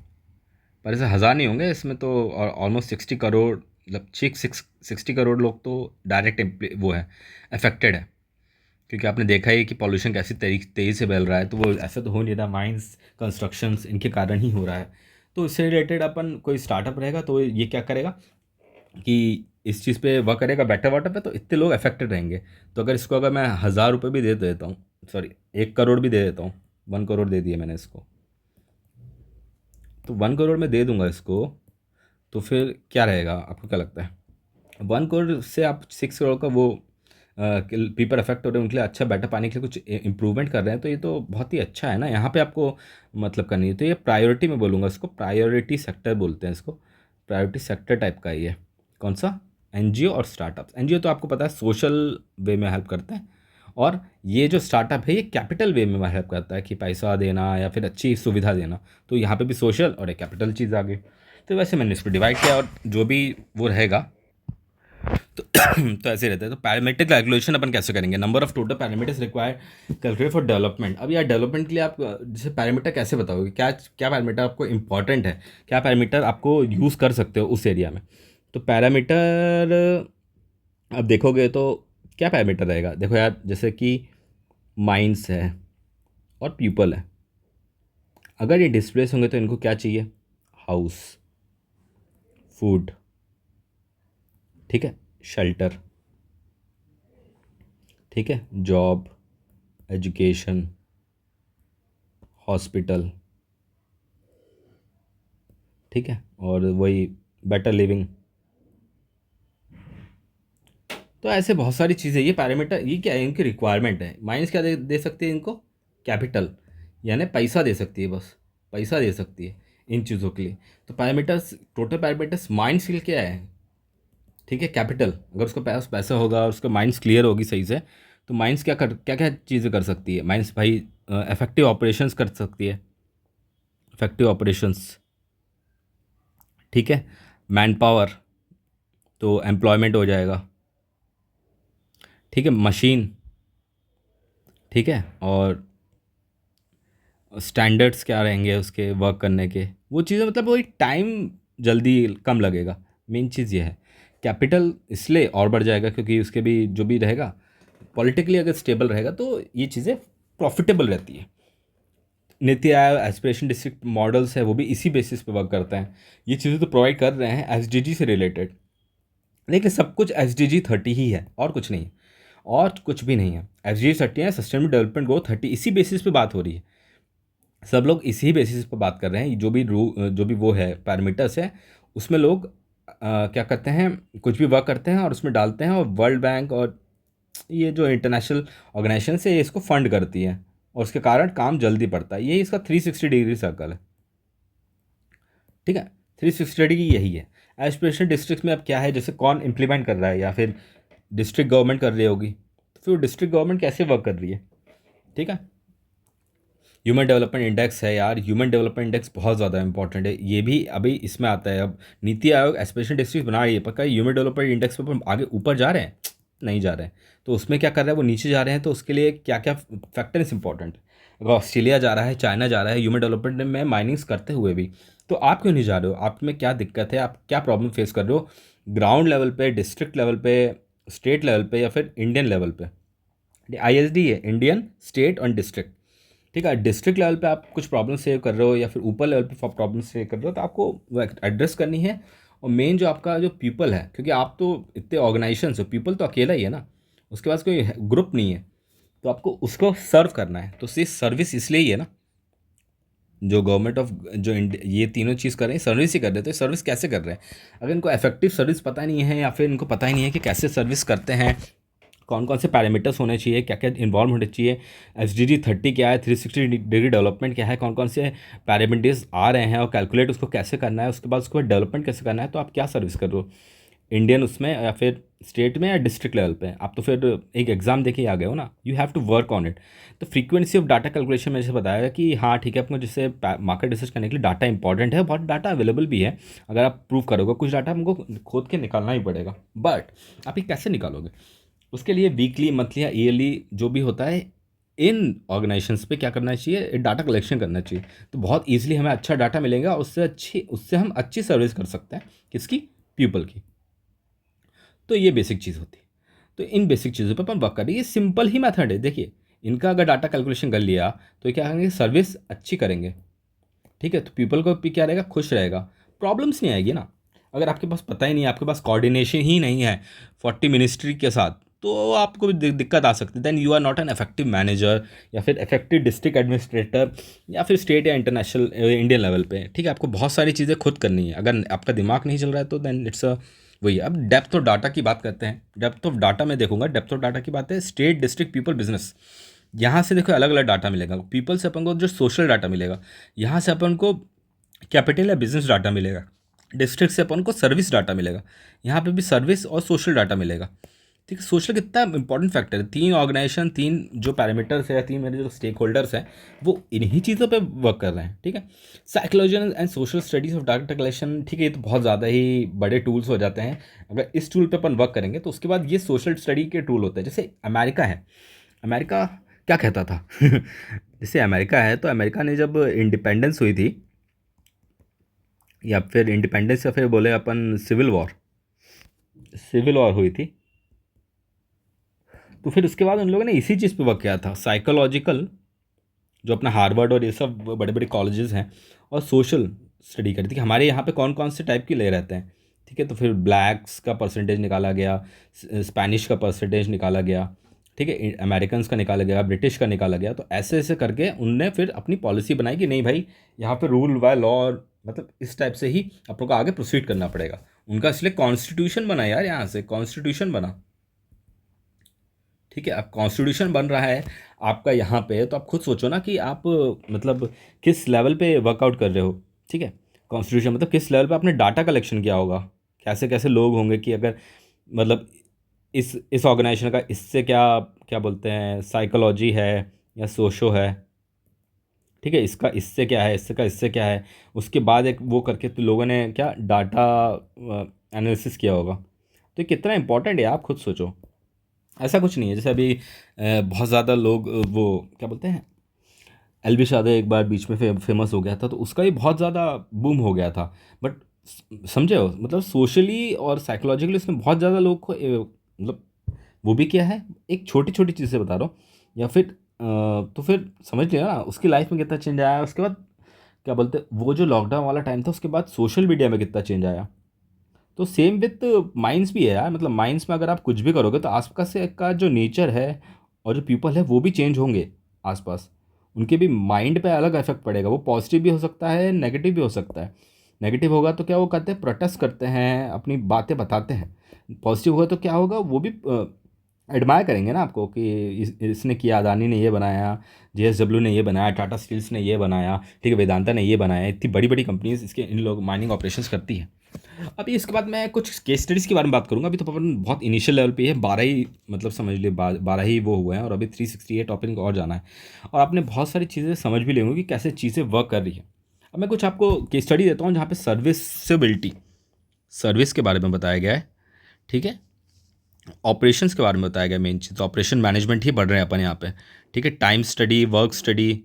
पर ऐसे 1000 नहीं होंगे इसमें तो, ऑलमोस्ट 60 करोड़, मतलब 60 करोड़ लोग तो डायरेक्ट वो है, अफेक्टेड है। क्योंकि आपने देखा ही कि पॉल्यूशन कैसी तेज़ी से फैल रहा है, तो वो ऐसा तो हो नहीं रहा, माइंस कंस्ट्रक्शंस इनके कारण ही हो रहा है। तो इससे रिलेटेड अपन कोई स्टार्टअप रहेगा तो ये क्या करेगा कि इस चीज़ पे वर्क करेगा, बेटर वाटर पे, तो इतने लोग अफेक्टेड रहेंगे। तो अगर इसको अगर मैं 1000 रुपये भी दे देता हूँ, सॉरी 1 करोड़ भी दे देता हूँ, 1 करोड़ दे दिए मैंने इसको, तो 1 करोड़ में दे दूंगा इसको, तो फिर क्या रहेगा, आपको क्या लगता है? 1 करोड़ से आप 6 करोड़ का वो पीपल अफेक्ट हो रहे हैं, उनके लिए अच्छा बेटर पाने के लिए कुछ इम्प्रूवमेंट कर रहे हैं, तो ये तो बहुत ही अच्छा है ना। यहाँ पे आपको मतलब करनी है, तो ये प्रायोरिटी में बोलूँगा इसको, प्रायोरिटी सेक्टर बोलते हैं इसको, प्रायोरिटी सेक्टर टाइप का ही है। कौन सा? एनजीओ और स्टार्टअप्स। एनजीओ तो आपको पता है सोशल वे में हेल्प करते हैं, और ये जो स्टार्टअप है ये कैपिटल वे में हेल्प करता है कि पैसा देना या फिर अच्छी सुविधा देना। तो यहाँ पे भी सोशल और एक कैपिटल चीज़ आ गई। तो वैसे मैंने इसको डिवाइड किया, और जो भी वो रहेगा तो तो ऐसे रहता है। तो पैरामीट्रिक कैलकुलेशन अपन कैसे करेंगे? Number of total parameters required calculate for development. अब यार डेवलपमेंट के लिए आप जैसे पैरामीटर कैसे बताओगे, क्या क्या पैरामीटर आपको इंपॉर्टेंट है, क्या पैरामीटर आपको यूज़ कर सकते हो उस एरिया में? तो पैरामीटर अब देखोगे तो क्या पैरामीटर रहेगा, देखो यार, जैसे कि माइंस है और पीपल है, अगर ये डिस्प्लेस होंगे तो इनको क्या चाहिए? हाउस, फूड, ठीक है, शेल्टर, ठीक है, जॉब, एजुकेशन, हॉस्पिटल, ठीक है, और वही बेटर लिविंग। तो ऐसे बहुत सारी चीज़ें, ये पैरामीटर ये क्या है, इनकी रिक्वायरमेंट है। माइंस क्या दे सकती है इनको? कैपिटल, यानी पैसा दे सकती है, बस पैसा दे सकती है इन चीज़ों के लिए। तो पैरामीटर्स, टोटल पैरामीटर्स माइंस के लिए क्या है? ठीक है, कैपिटल। अगर उसके पास पैसा होगा और उसका माइंस क्लियर होगी सही से, तो माइंस क्या क्या चीज़ें कर सकती है माइंस भाई? इफेक्टिव ऑपरेशंस कर सकती है, इफेक्टिव ऑपरेशंस, ठीक है, मैन पावर, तो एम्प्लॉयमेंट हो जाएगा, ठीक है, मशीन, ठीक है, और स्टैंडर्ड्स क्या रहेंगे उसके वर्क करने के, वो चीज़ें, मतलब वही टाइम जल्दी कम लगेगा। मेन चीज़ ये है। कैपिटल इसलिए और बढ़ जाएगा क्योंकि उसके भी जो भी रहेगा पॉलिटिकली अगर स्टेबल रहेगा तो ये चीज़ें प्रॉफिटेबल रहती है। NITI Aayog aspiration district models है, वो भी इसी बेसिस पे वर्क करते हैं। ये चीज़ें तो प्रोवाइड कर रहे हैं एसडीजी से रिलेटेड, लेकिन सब कुछ SDG 30 ही है, और कुछ नहीं है, और कुछ भी नहीं है। SDG 30 है, सस्टेनेबल डेवलपमेंट गोल 30, इसी बेसिस पे बात हो रही है। सब लोग इसी बेसिस पे बात कर रहे हैं। जो भी वो है पैरामीटर्स है, उसमें लोग क्या करते हैं, कुछ भी वर्क करते हैं और उसमें डालते हैं, और वर्ल्ड बैंक और ये जो इंटरनेशनल ऑर्गेनाइजेशन है ये इसको फंड करती है, और उसके कारण काम जल्दी पड़ता है। यही इसका 360 डिग्री सर्कल है, ठीक है, 360 डिग्री यही है। एस्पिरेशन डिस्ट्रिक्ट में अब क्या है, जैसे कौन इम्प्लीमेंट कर रहा है, या फिर डिस्ट्रिक्ट गवर्नमेंट कर रही होगी, तो फिर डिस्ट्रिक्ट गवर्नमेंट कैसे वर्क कर रही है, ठीक है। ह्यूमन डेवलपमेंट इंडेक्स है यार, ह्यूमन डेवलपमेंट इंडेक्स बहुत ज़्यादा इंपॉर्टेंट है, ये भी अभी इसमें आता है। अब नीति आयोग एस्पिरेशन डिस्ट्रिक्ट बना रही है, पक्का ह्यूमन डेवलपमेंट इंडेक्स पर आगे ऊपर जा रहे हैं? नहीं जा रहे हैं। तो उसमें क्या कर रहा है, वो नीचे जा रहे हैं, तो उसके लिए क्या क्या फैक्टर्स इंपॉर्टेंट है? अगर ऑस्ट्रेलिया जा रहा है, चाइना जा रहा है ह्यूमन डेवलपमेंट में माइनिंग्स करते हुए भी, तो आप क्यों नहीं जा रहे हो? आप में क्या दिक्कत है, आप क्या प्रॉब्लम फेस कर रहे हो ग्राउंड लेवल पे, डिस्ट्रिक्ट लेवल पे, स्टेट लेवल पे, या फिर इंडियन लेवल पे? ISD है, इंडियन स्टेट और डिस्ट्रिक्ट, ठीक है। डिस्ट्रिक्ट लेवल पे आप कुछ प्रॉब्लम सेव कर रहे हो, या फिर ऊपर लेवल पे प्रॉब्लम सेव कर रहे हो, तो आपको वो एड्रेस करनी है। और मेन जो आपका जो पीपल है, क्योंकि आप तो इतने ऑर्गेनाइजेशन हो, पीपल तो अकेला ही है ना, उसके पास कोई ग्रुप नहीं है, तो आपको उसको सर्व करना है। तो सिर्फ सर्विस इसलिए ही है ना, जो गवर्नमेंट ऑफ ये तीनों चीज़ कर रहे हैं, सर्विस ही कर रहे हैं। तो सर्विस कैसे कर रहे हैं? अगर इनको इफेक्टिव सर्विस पता नहीं है, या फिर इनको पता ही नहीं है कि कैसे सर्विस करते हैं, कौन कौन से पैरामीटर्स होने चाहिए, क्या क्या इन्वॉल्व होने चाहिए, SDG 30 क्या है, 360 डिग्री डेवलपमेंट क्या है, कौन कौन से पैरामीटर्स आ रहे हैं, और कैलकुलेट उसको कैसे करना है, उसके बाद उसको डेवलपमेंट कैसे करना है, तो आप क्या सर्विस कर रहे हो इंडियन उसमें, या फिर स्टेट में, या डिस्ट्रिक्ट लेवल पे? आप तो फिर एक एग्ज़ाम देके ही आ गए हो ना, you have to work on it. तो फ्रीक्वेंसी ऑफ डाटा कैलकुलेशन में जैसे बताया कि हाँ ठीक है, आपको जैसे मार्केट रिसर्च करने के लिए डाटा इंपॉर्टेंट है, बहुत डाटा अवेलेबल भी है। अगर आप प्रूव करोगे कुछ डाटा हमको खोद के निकालना ही पड़ेगा, बट आप ये कैसे निकालोगे? उसके लिए वीकली, मंथली या ईयरली जो भी होता है, इन ऑर्गेनाइजेशंस पे क्या करना चाहिए, डाटा कलेक्शन करना चाहिए। तो बहुत ईज़िली हमें अच्छा डाटा मिलेगा, उससे हम अच्छी सर्विस कर सकते हैं, किसकी, पीपल की। तो ये बेसिक चीज़ होती है। तो इन बेसिक चीज़ों पे अपन वर्क करें, ये सिंपल ही मेथड है। देखिए, इनका अगर डाटा कैलकुलेशन कर लिया तो ये क्या करेंगे, सर्विस अच्छी करेंगे। ठीक है, तो पीपल को भी क्या रहेगा, खुश रहेगा, प्रॉब्लम्स नहीं आएगी ना। अगर आपके पास पता ही नहीं है, आपके पास कोऑर्डिनेशन ही नहीं है 40 मिनिस्ट्री के साथ, तो आपको भी दिक्कत आ सकती है। Then you are not an effective manager, या फिर इफेक्टिव डिस्ट्रिक्ट एडमिनिस्ट्रेटर, या फिर स्टेट या इंटरनेशनल इंडियन लेवल पे। ठीक है, आपको बहुत सारी चीज़ें खुद करनी है। अगर आपका दिमाग नहीं चल रहा है तो देन इट्स अ वही। अब डेप्थ ऑफ डाटा की बात करते हैं। डेप्थ ऑफ डाटा में देखूंगा, डेप्थ ऑफ डाटा की बात है स्टेट, डिस्ट्रिक्ट, पीपल, बिजनेस। यहाँ से देखो अलग अलग डाटा मिलेगा। पीपल से अपन को जो सोशल डाटा मिलेगा, यहाँ से अपन को कैपिटल या बिजनेस डाटा मिलेगा। डिस्ट्रिक्ट से अपन को सर्विस डाटा मिलेगा, यहाँ पे भी सर्विस और सोशल डाटा मिलेगा। ठीक है, सोशल कितना इंपॉर्टेंट फैक्टर है। 3 ऑर्गेनाइजेशन, 3 जो पैरामीटर्स है, 3 मेरे जो स्टेक होल्डर्स हैं, वो इन्हीं चीज़ों पे वर्क कर रहे हैं। ठीक है, psychological and social studies of data collection. ठीक है, ये तो बहुत ज़्यादा ही बड़े टूल्स हो जाते हैं। अगर इस टूल पे अपन वर्क करेंगे तो उसके बाद ये सोशल स्टडी के टूल होते हैं। जैसे अमेरिका है, अमेरिका क्या कहता था जैसे अमेरिका है, तो अमेरिका ने जब इंडिपेंडेंस हुई थी, या फिर इंडिपेंडेंस, या फिर बोले अपन सिविल वॉर हुई थी, तो फिर उसके बाद उन लोगों ने इसी चीज़ पे वर्क किया था। साइकोलॉजिकल, जो अपना हार्वर्ड और ये सब बड़े बड़े कॉलेजेस हैं, और सोशल स्टडी करी थी कि हमारे यहाँ पे कौन कौन से टाइप के ले रहते हैं। ठीक है, तो फिर ब्लैक्स का परसेंटेज निकाला गया, स्पेनिश का परसेंटेज निकाला गया, ठीक है, अमेरिकन का निकाला गया, ब्रिटिश का निकाला गया। तो ऐसे ऐसे करके उनने फिर अपनी पॉलिसी बनाई कि नहीं भाई, यहाँ पे रूल बाय लॉ, मतलब इस टाइप से ही आप लोग को आगे प्रोसीड करना पड़ेगा। उनका इसलिए कॉन्स्टिट्यूशन बना यार, यहाँ से कॉन्स्टिट्यूशन बना। ठीक है, अब कॉन्स्टिट्यूशन बन रहा है आपका यहाँ पे, तो आप खुद सोचो ना कि आप मतलब किस लेवल पे वर्कआउट कर रहे हो। ठीक है, कॉन्स्टिट्यूशन मतलब किस लेवल पे आपने डाटा कलेक्शन किया होगा, कैसे कैसे लोग होंगे कि अगर मतलब इस ऑर्गेनाइजेशन का इससे क्या क्या बोलते हैं, साइकोलॉजी है या सोशो है। ठीक है, इसका इससे क्या है, इससे का इससे क्या है। उसके बाद एक वो करके तो लोगों ने क्या डाटा एनालिसिस किया होगा। तो ये कितना इंपॉर्टेंट है, आप खुद सोचो। ऐसा कुछ नहीं है जैसे अभी बहुत ज़्यादा लोग वो क्या बोलते हैं, एलबी शादी एक बार बीच में फेमस हो गया था, तो उसका भी बहुत ज़्यादा बूम हो गया था। बट समझे हो, मतलब सोशली और साइकोलॉजिकली उसने बहुत ज़्यादा लोग को मतलब वो भी किया है। एक छोटी छोटी चीज़ से बता रहा हूँ, या फिर तो फिर समझ लिया ना उसकी लाइफ में कितना चेंज आया। उसके बाद क्या बोलते हैं, वो जो लॉकडाउन वाला टाइम था, उसके बाद सोशल मीडिया में कितना चेंज आया। तो सेम विथ माइंस भी है यार। मतलब माइंस में अगर आप कुछ भी करोगे तो आसपास से का जो नेचर है और जो पीपल है वो भी चेंज होंगे आसपास। उनके भी माइंड पे अलग इफेक्ट पड़ेगा। वो पॉजिटिव भी हो सकता है, नेगेटिव भी हो सकता है। नेगेटिव होगा तो क्या वो करते हैं, प्रोटेस्ट करते हैं, अपनी बातें बताते हैं। पॉजिटिव होगा तो क्या होगा, वो भी एडमायर करेंगे ना आपको कि इसने किया, अदानी ने ये बनाया, जेएसडब्ल्यू ने ये बनाया, टाटा स्टील्स ने ये बनाया, ठीक है, वेदांता ने ये बनाया। इतनी बड़ी बड़ी कंपनीज इसके इन लोग माइनिंग ऑपरेशंस करती है। अभी इसके बाद मैं कुछ केस स्टडीज़ के बारे में बात करूंगा। अभी तो अपन बहुत इनिशियल लेवल पे ही है, 12 ही मतलब समझ लिए, 12 ही वो हुए हैं, और अभी 368 टॉपिक और जाना है। और आपने बहुत सारी चीज़ें समझ भी लेंगे कि कैसे चीज़ें वर्क कर रही है। अब मैं कुछ आपको केस स्टडी देता हूँ जहाँ पे सर्विसबिलिटी, सर्विस के बारे में बताया गया है। ठीक है, ऑपरेशंस के बारे में बताया गया। मेन चीज़ ऑपरेशन मैनेजमेंट ही पढ़ रहे हैं अपन यहाँ पे। ठीक है, टाइम स्टडी, वर्क स्टडी।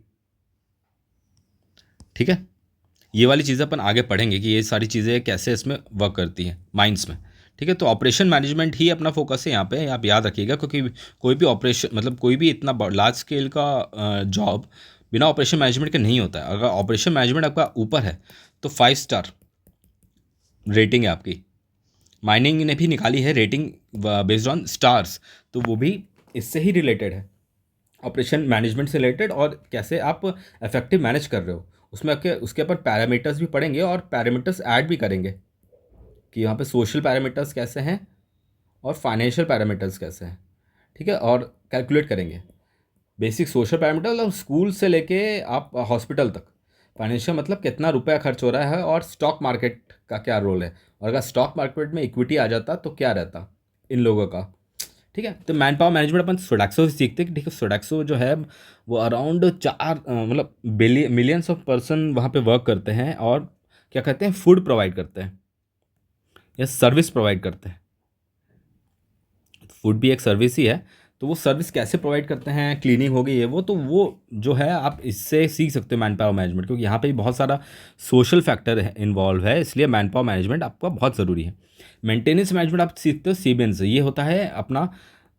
ठीक है, ये वाली चीज़ें अपन आगे पढ़ेंगे कि ये सारी चीज़ें कैसे इसमें वर्क करती हैं माइंड्स में। ठीक है, तो ऑपरेशन मैनेजमेंट ही अपना फोकस है यहाँ पे, आप याद रखिएगा। क्योंकि कोई भी ऑपरेशन मतलब कोई भी इतना लार्ज स्केल का जॉब बिना ऑपरेशन मैनेजमेंट के नहीं होता है। अगर ऑपरेशन मैनेजमेंट आपका ऊपर है तो 5 स्टार रेटिंग है आपकी। माइनिंग ने भी निकाली है रेटिंग बेस्ड ऑन स्टार्स, तो वो भी इससे ही रिलेटेड है, ऑपरेशन मैनेजमेंट से रिलेटेड। और कैसे आप इफेक्टिव मैनेज कर रहे हो उसमें आपके उसके ऊपर पैरामीटर्स भी पढ़ेंगे, और पैरामीटर्स ऐड भी करेंगे कि यहाँ पे सोशल पैरामीटर्स कैसे हैं और फाइनेंशियल पैरामीटर्स कैसे हैं। ठीक है, और कैलकुलेट करेंगे बेसिक सोशल पैरामीटर, और स्कूल से लेके आप हॉस्पिटल तक। फाइनेंशियल मतलब कितना रुपया खर्च हो रहा है, और स्टॉक मार्केट का क्या रोल है, और अगर स्टॉक मार्केट में इक्विटी आ जाता तो क्या रहता इन लोगों का। ठीक है, तो मैन पावर मैनेजमेंट अपन सोडाक्सो से सीखते हैं कि ठीक है, सोडाक्सो जो है वो अराउंड 4 मतलब मिलियंस ऑफ पर्सन वहाँ पे वर्क करते हैं, और क्या कहते हैं, फूड प्रोवाइड करते हैं या सर्विस प्रोवाइड करते हैं। फूड भी एक सर्विस ही है। तो वो सर्विस कैसे प्रोवाइड करते हैं, क्लीनिंग हो गई है वो, तो वो जो है आप इससे सीख सकते हो मैन पावर मैनेजमेंट, क्योंकि यहाँ पे भी बहुत सारा सोशल फैक्टर इन्वॉल्व है, इसलिए मैन पावर मैनेजमेंट आपका बहुत ज़रूरी है। मेंटेनेंस मैनेजमेंट आप सीखते हो सीबीएन से, ये होता है अपना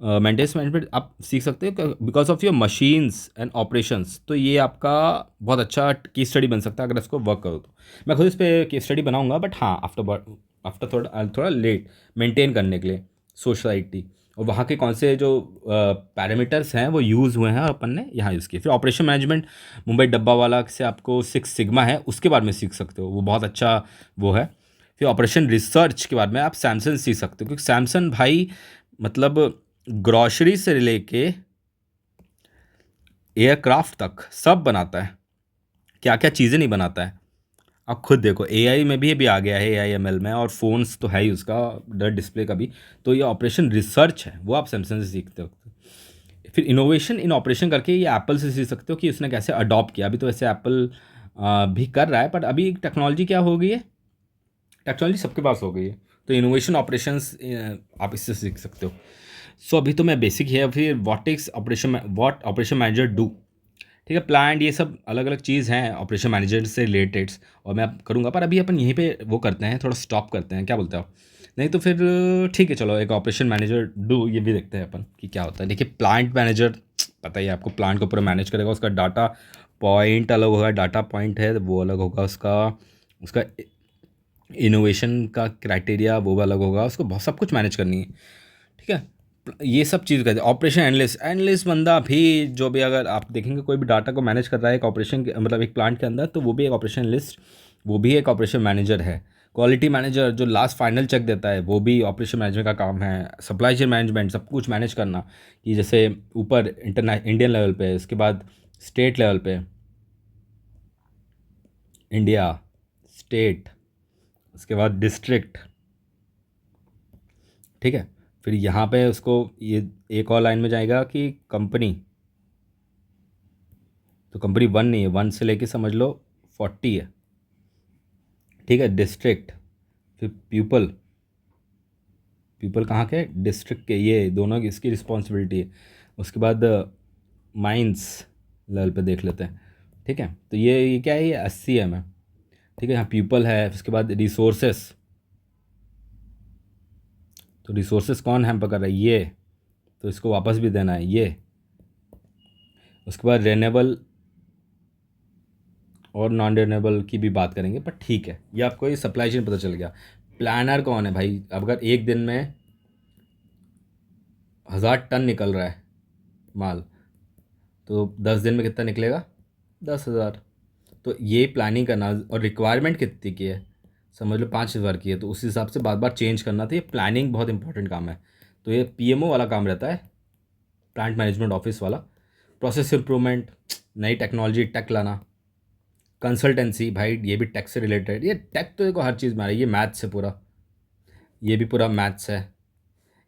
मेंटेनेंस मैनेजमेंट आप सीख सकते हो because of your machines and operations. तो ये आपका बहुत अच्छा केस स्टडी बन सकता है अगर इसको वर्क करो तो। मैं खुद इस पर केस स्टडी बनाऊंगा, बट हाँ आफ्टर थोड़ा लेट मेंटेन करने के लिए सोसाइटी, और वहाँ के कौन से जो पैरामीटर्स हैं वो यूज़ हुए हैं और अपन ने यहाँ यूज़ किए। फिर ऑपरेशन मैनेजमेंट मुंबई डब्बा वाला से आपको 6 सिग्मा है, उसके बारे में सीख सकते हो, वो बहुत अच्छा वो है। फिर ऑपरेशन रिसर्च के बारे में आप सैमसंग सीख सकते हो, क्योंकि सैमसंग भाई मतलब ग्रॉसरी से लेके एयरक्राफ्ट तक सब बनाता है, क्या क्या चीज़ें नहीं बनाता है। आप खुद देखो एआई में भी अभी आ गया है, एआई एमएल में, और फ़ोन्स तो है ही उसका डर डिस्प्ले का भी। तो ये ऑपरेशन रिसर्च है वो आप सैमसंग से सीखते हो। फिर इनोवेशन इन ऑपरेशन करके ये एप्पल से सीख सकते हो कि उसने कैसे अडॉप्ट किया। अभी तो वैसे एप्पल भी कर रहा है, पर अभी टेक्नोलॉजी क्या हो गई है, टेक्नोलॉजी सबके पास हो गई है। तो इनोवेशन ऑपरेशंस आप इससे सीख सकते हो। सो अभी तो मैं बेसिक है। फिर व्हाट ऑपरेशन मैनेजर डू, ठीक है, प्लान, ये सब अलग अलग चीज़ हैं ऑपरेशन मैनेजर से रिलेटेड, और मैं करूँगा। पर अभी अपन यहीं पे वो करते हैं, थोड़ा स्टॉप करते हैं, क्या बोलते हो? नहीं तो फिर ठीक है, चलो एक ऑपरेशन मैनेजर डू ये भी देखते हैं अपन कि क्या होता है। देखिए प्लांट मैनेजर, पता ही है आपको, प्लांट को पूरा मैनेज करेगा, उसका डाटा पॉइंट अलग होगा, डाटा पॉइंट है वो अलग होगा, उसका उसका इनोवेशन का क्राइटेरिया वो अलग होगा, उसको बहुत सब कुछ मैनेज करनी है, ठीक है। ये सब चीज़ कहते हैं। ऑपरेशन एनालिस्ट बंदा भी, जो भी अगर आप देखेंगे कोई भी डाटा को मैनेज कर रहा है एक ऑपरेशन के मतलब एक प्लांट के अंदर, तो वो भी एक ऑपरेशन एनालिस्ट, वो भी एक ऑपरेशन मैनेजर है। क्वालिटी मैनेजर जो लास्ट फाइनल चेक देता है, वो भी ऑपरेशन मैनेजर का काम है। सप्लाई चेन मैनेजमेंट, सब कुछ मैनेज करना, कि जैसे ऊपर इंडियन लेवल पे, उसके बाद स्टेट लेवल पे, इंडिया, स्टेट, उसके बाद डिस्ट्रिक्ट, ठीक है। फिर यहाँ पे उसको ये एक और लाइन में जाएगा कि कंपनी, तो कंपनी 1 नहीं है, 1 से लेके समझ लो 40 है, ठीक है। डिस्ट्रिक्ट, फिर पीपल, पीपल कहाँ के, डिस्ट्रिक्ट के, ये दोनों की इसकी रिस्पॉन्सिबिलिटी है। उसके बाद माइंस लेवल पे देख लेते हैं, ठीक है। तो ये क्या है, ये 80 है, ठीक है। यहाँ पीपल है, उसके बाद रिसोर्सेस, तो रिसोर्सेस कौन हैम्पर कर रहा है, ये, तो इसको वापस भी देना है ये। उसके बाद रेनेबल और नॉन रिन्यूएबल की भी बात करेंगे, पर ठीक है, ये आपको ये सप्लाई चेन पता चल गया। प्लानर कौन है भाई, अगर एक दिन में 1000 टन निकल रहा है माल, तो 10 दिन में कितना निकलेगा, 10,000। तो ये प्लानिंग करना, और रिक्वायरमेंट कितनी की है, समझ लो 5,000 की है, तो उस हिसाब से बार बार चेंज करना। तो ये प्लानिंग बहुत इंपॉर्टेंट काम है। तो ये पीएमओ वाला काम रहता है, प्लांट मैनेजमेंट ऑफिस वाला। प्रोसेस इंप्रूवमेंट, नई टेक्नोलॉजी टेक लाना। कंसल्टेंसी भाई, ये भी टेक से रिलेटेड, ये टेक तो देखो हर चीज़ में आ रही है, ये मैथ्स है पूरा, ये भी पूरा मैथ्स है।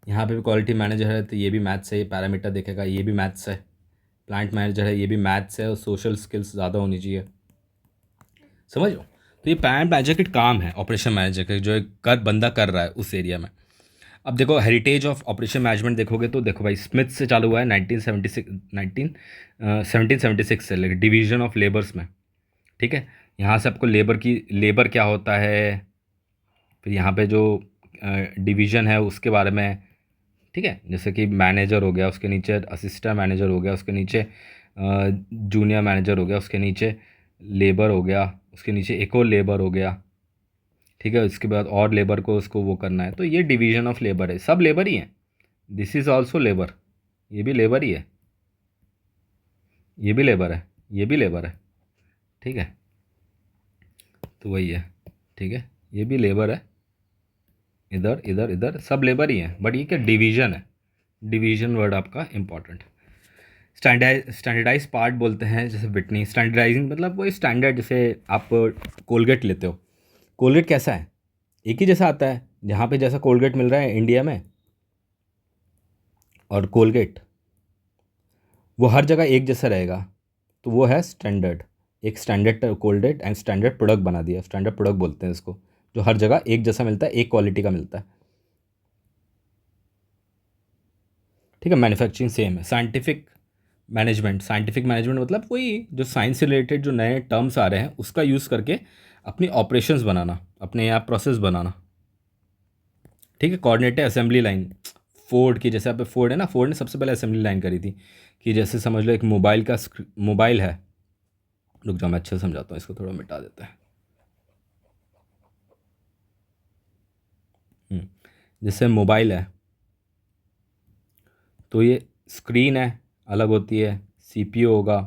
यहाँ पे भी क्वालिटी मैनेजर है, तो ये भी मैथ्स है, ये पैरामीटर देखेगा, ये भी मैथ्स है। प्लांट मैनेजर है, ये भी मैथ्स है, और सोशल स्किल्स ज़्यादा होनी चाहिए, समझ लो। तो ये प्लांट मैनेजर के काम है, ऑपरेशन मैनेजर के, जो एक बंदा कर रहा है उस एरिया में। अब देखो हेरिटेज ऑफ ऑपरेशन मैनेजमेंट देखोगे तो देखो भाई, स्मिथ से चालू हुआ है 1776 से, लेकिन डिवीजन ऑफ लेबर्स में, ठीक है। यहाँ से आपको लेबर क्या होता है, फिर यहाँ पे जो डिवीज़न है उसके बारे में, ठीक है। जैसे कि मैनेजर हो गया, उसके नीचे असिस्टेंट मैनेजर हो गया, उसके नीचे जूनियर मैनेजर हो गया, उसके नीचे लेबर हो गया, उसके नीचे एक और लेबर हो गया, ठीक है। उसके बाद और लेबर को उसको वो करना है, तो ये डिवीज़न ऑफ लेबर है, सब लेबर ही हैं। दिस इज़ ऑल्सो लेबर, ये भी लेबर ही है, ये भी लेबर है, ये भी लेबर है, ठीक है। तो वही है, ठीक है, ये भी लेबर है, इधर इधर इधर सब लेबर ही हैं, बट ये क्या डिवीज़न है, डिवीज़न वर्ड आपका इंपॉर्टेंट। स्टैंडर्डाइज पार्ट बोलते हैं, जैसे विटनी स्टैंडर्डाइजिंग, मतलब वो स्टैंडर्ड, जैसे आप कोलगेट लेते हो, कोलगेट कैसा है, एक ही जैसा आता है, जहाँ पे जैसा कोलगेट मिल रहा है इंडिया में, और कोलगेट वो हर जगह एक जैसा रहेगा, तो वो है स्टैंडर्ड। एक standard Colgate and standard product बना दिया, स्टैंडर्ड प्रोडक्ट बोलते हैं इसको, जो हर जगह एक जैसा मिलता है, एक क्वालिटी का मिलता है। ठीक है। मैन्युफैक्चरिंग सेम है। साइंटिफिक मैनेजमेंट मतलब वही जो साइंस से रिलेटेड जो नए टर्म्स आ रहे हैं उसका यूज़ करके अपनी ऑपरेशंस बनाना, अपने यहाँ प्रोसेस बनाना। ठीक है। कोऑर्डिनेटेड असेंबली लाइन, फोर्ड की, जैसे आप फोर्ड है ना, फोर्ड ने सबसे पहले असेंबली लाइन करी थी कि जैसे समझ लो एक मोबाइल है। रुक जाओ मैं अच्छे से समझाता हूँ, इसको थोड़ा मिटा देते हैं। जैसे मोबाइल है तो ये स्क्रीन है, अलग होती है, सीपीयू होगा,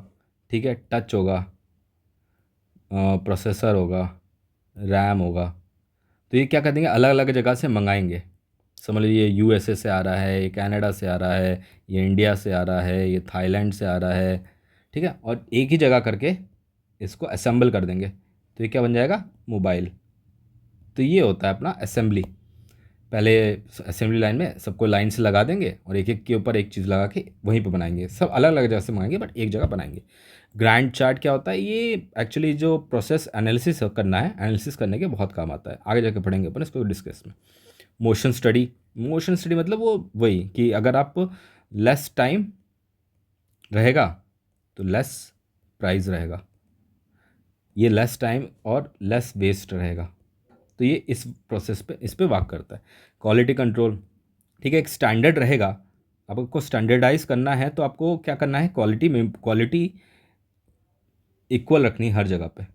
ठीक है, टच होगा, प्रोसेसर होगा, रैम होगा। तो ये क्या कर देंगे, अलग अलग जगह से मंगाएंगे। समझ लीजिए यूएसए से आ रहा है, ये कनाडा से आ रहा है, ये इंडिया से आ रहा है, ये थाईलैंड से आ रहा है। ठीक है। और एक ही जगह करके इसको असेंबल कर देंगे तो ये क्या बन जाएगा, मोबाइल। तो ये होता है अपना असेंबली। पहले असेंबली लाइन में सबको लाइन से लगा देंगे और एक एक के ऊपर एक चीज़ लगा के वहीं पर बनाएंगे। सब अलग अलग जगह से मंगाएंगे बट एक जगह बनाएंगे। ग्रैंड चार्ट क्या होता है, ये एक्चुअली जो प्रोसेस एनालिसिस करना है, एनालिसिस करने के बहुत काम आता है। आगे जाके पढ़ेंगे अपन इसको डिस्कस में। मोशन स्टडी मतलब वो वही कि अगर आप लेस टाइम रहेगा तो लेस प्राइस रहेगा, ये लेस टाइम और लेस वेस्ट रहेगा। तो ये इस प्रोसेस पे इस पे वर्क करता है। क्वालिटी कंट्रोल, ठीक है, एक स्टैंडर्ड रहेगा। अब आपको स्टैंडर्डाइज करना है तो आपको क्या करना है, क्वालिटी इक्वल रखनी है हर जगह पे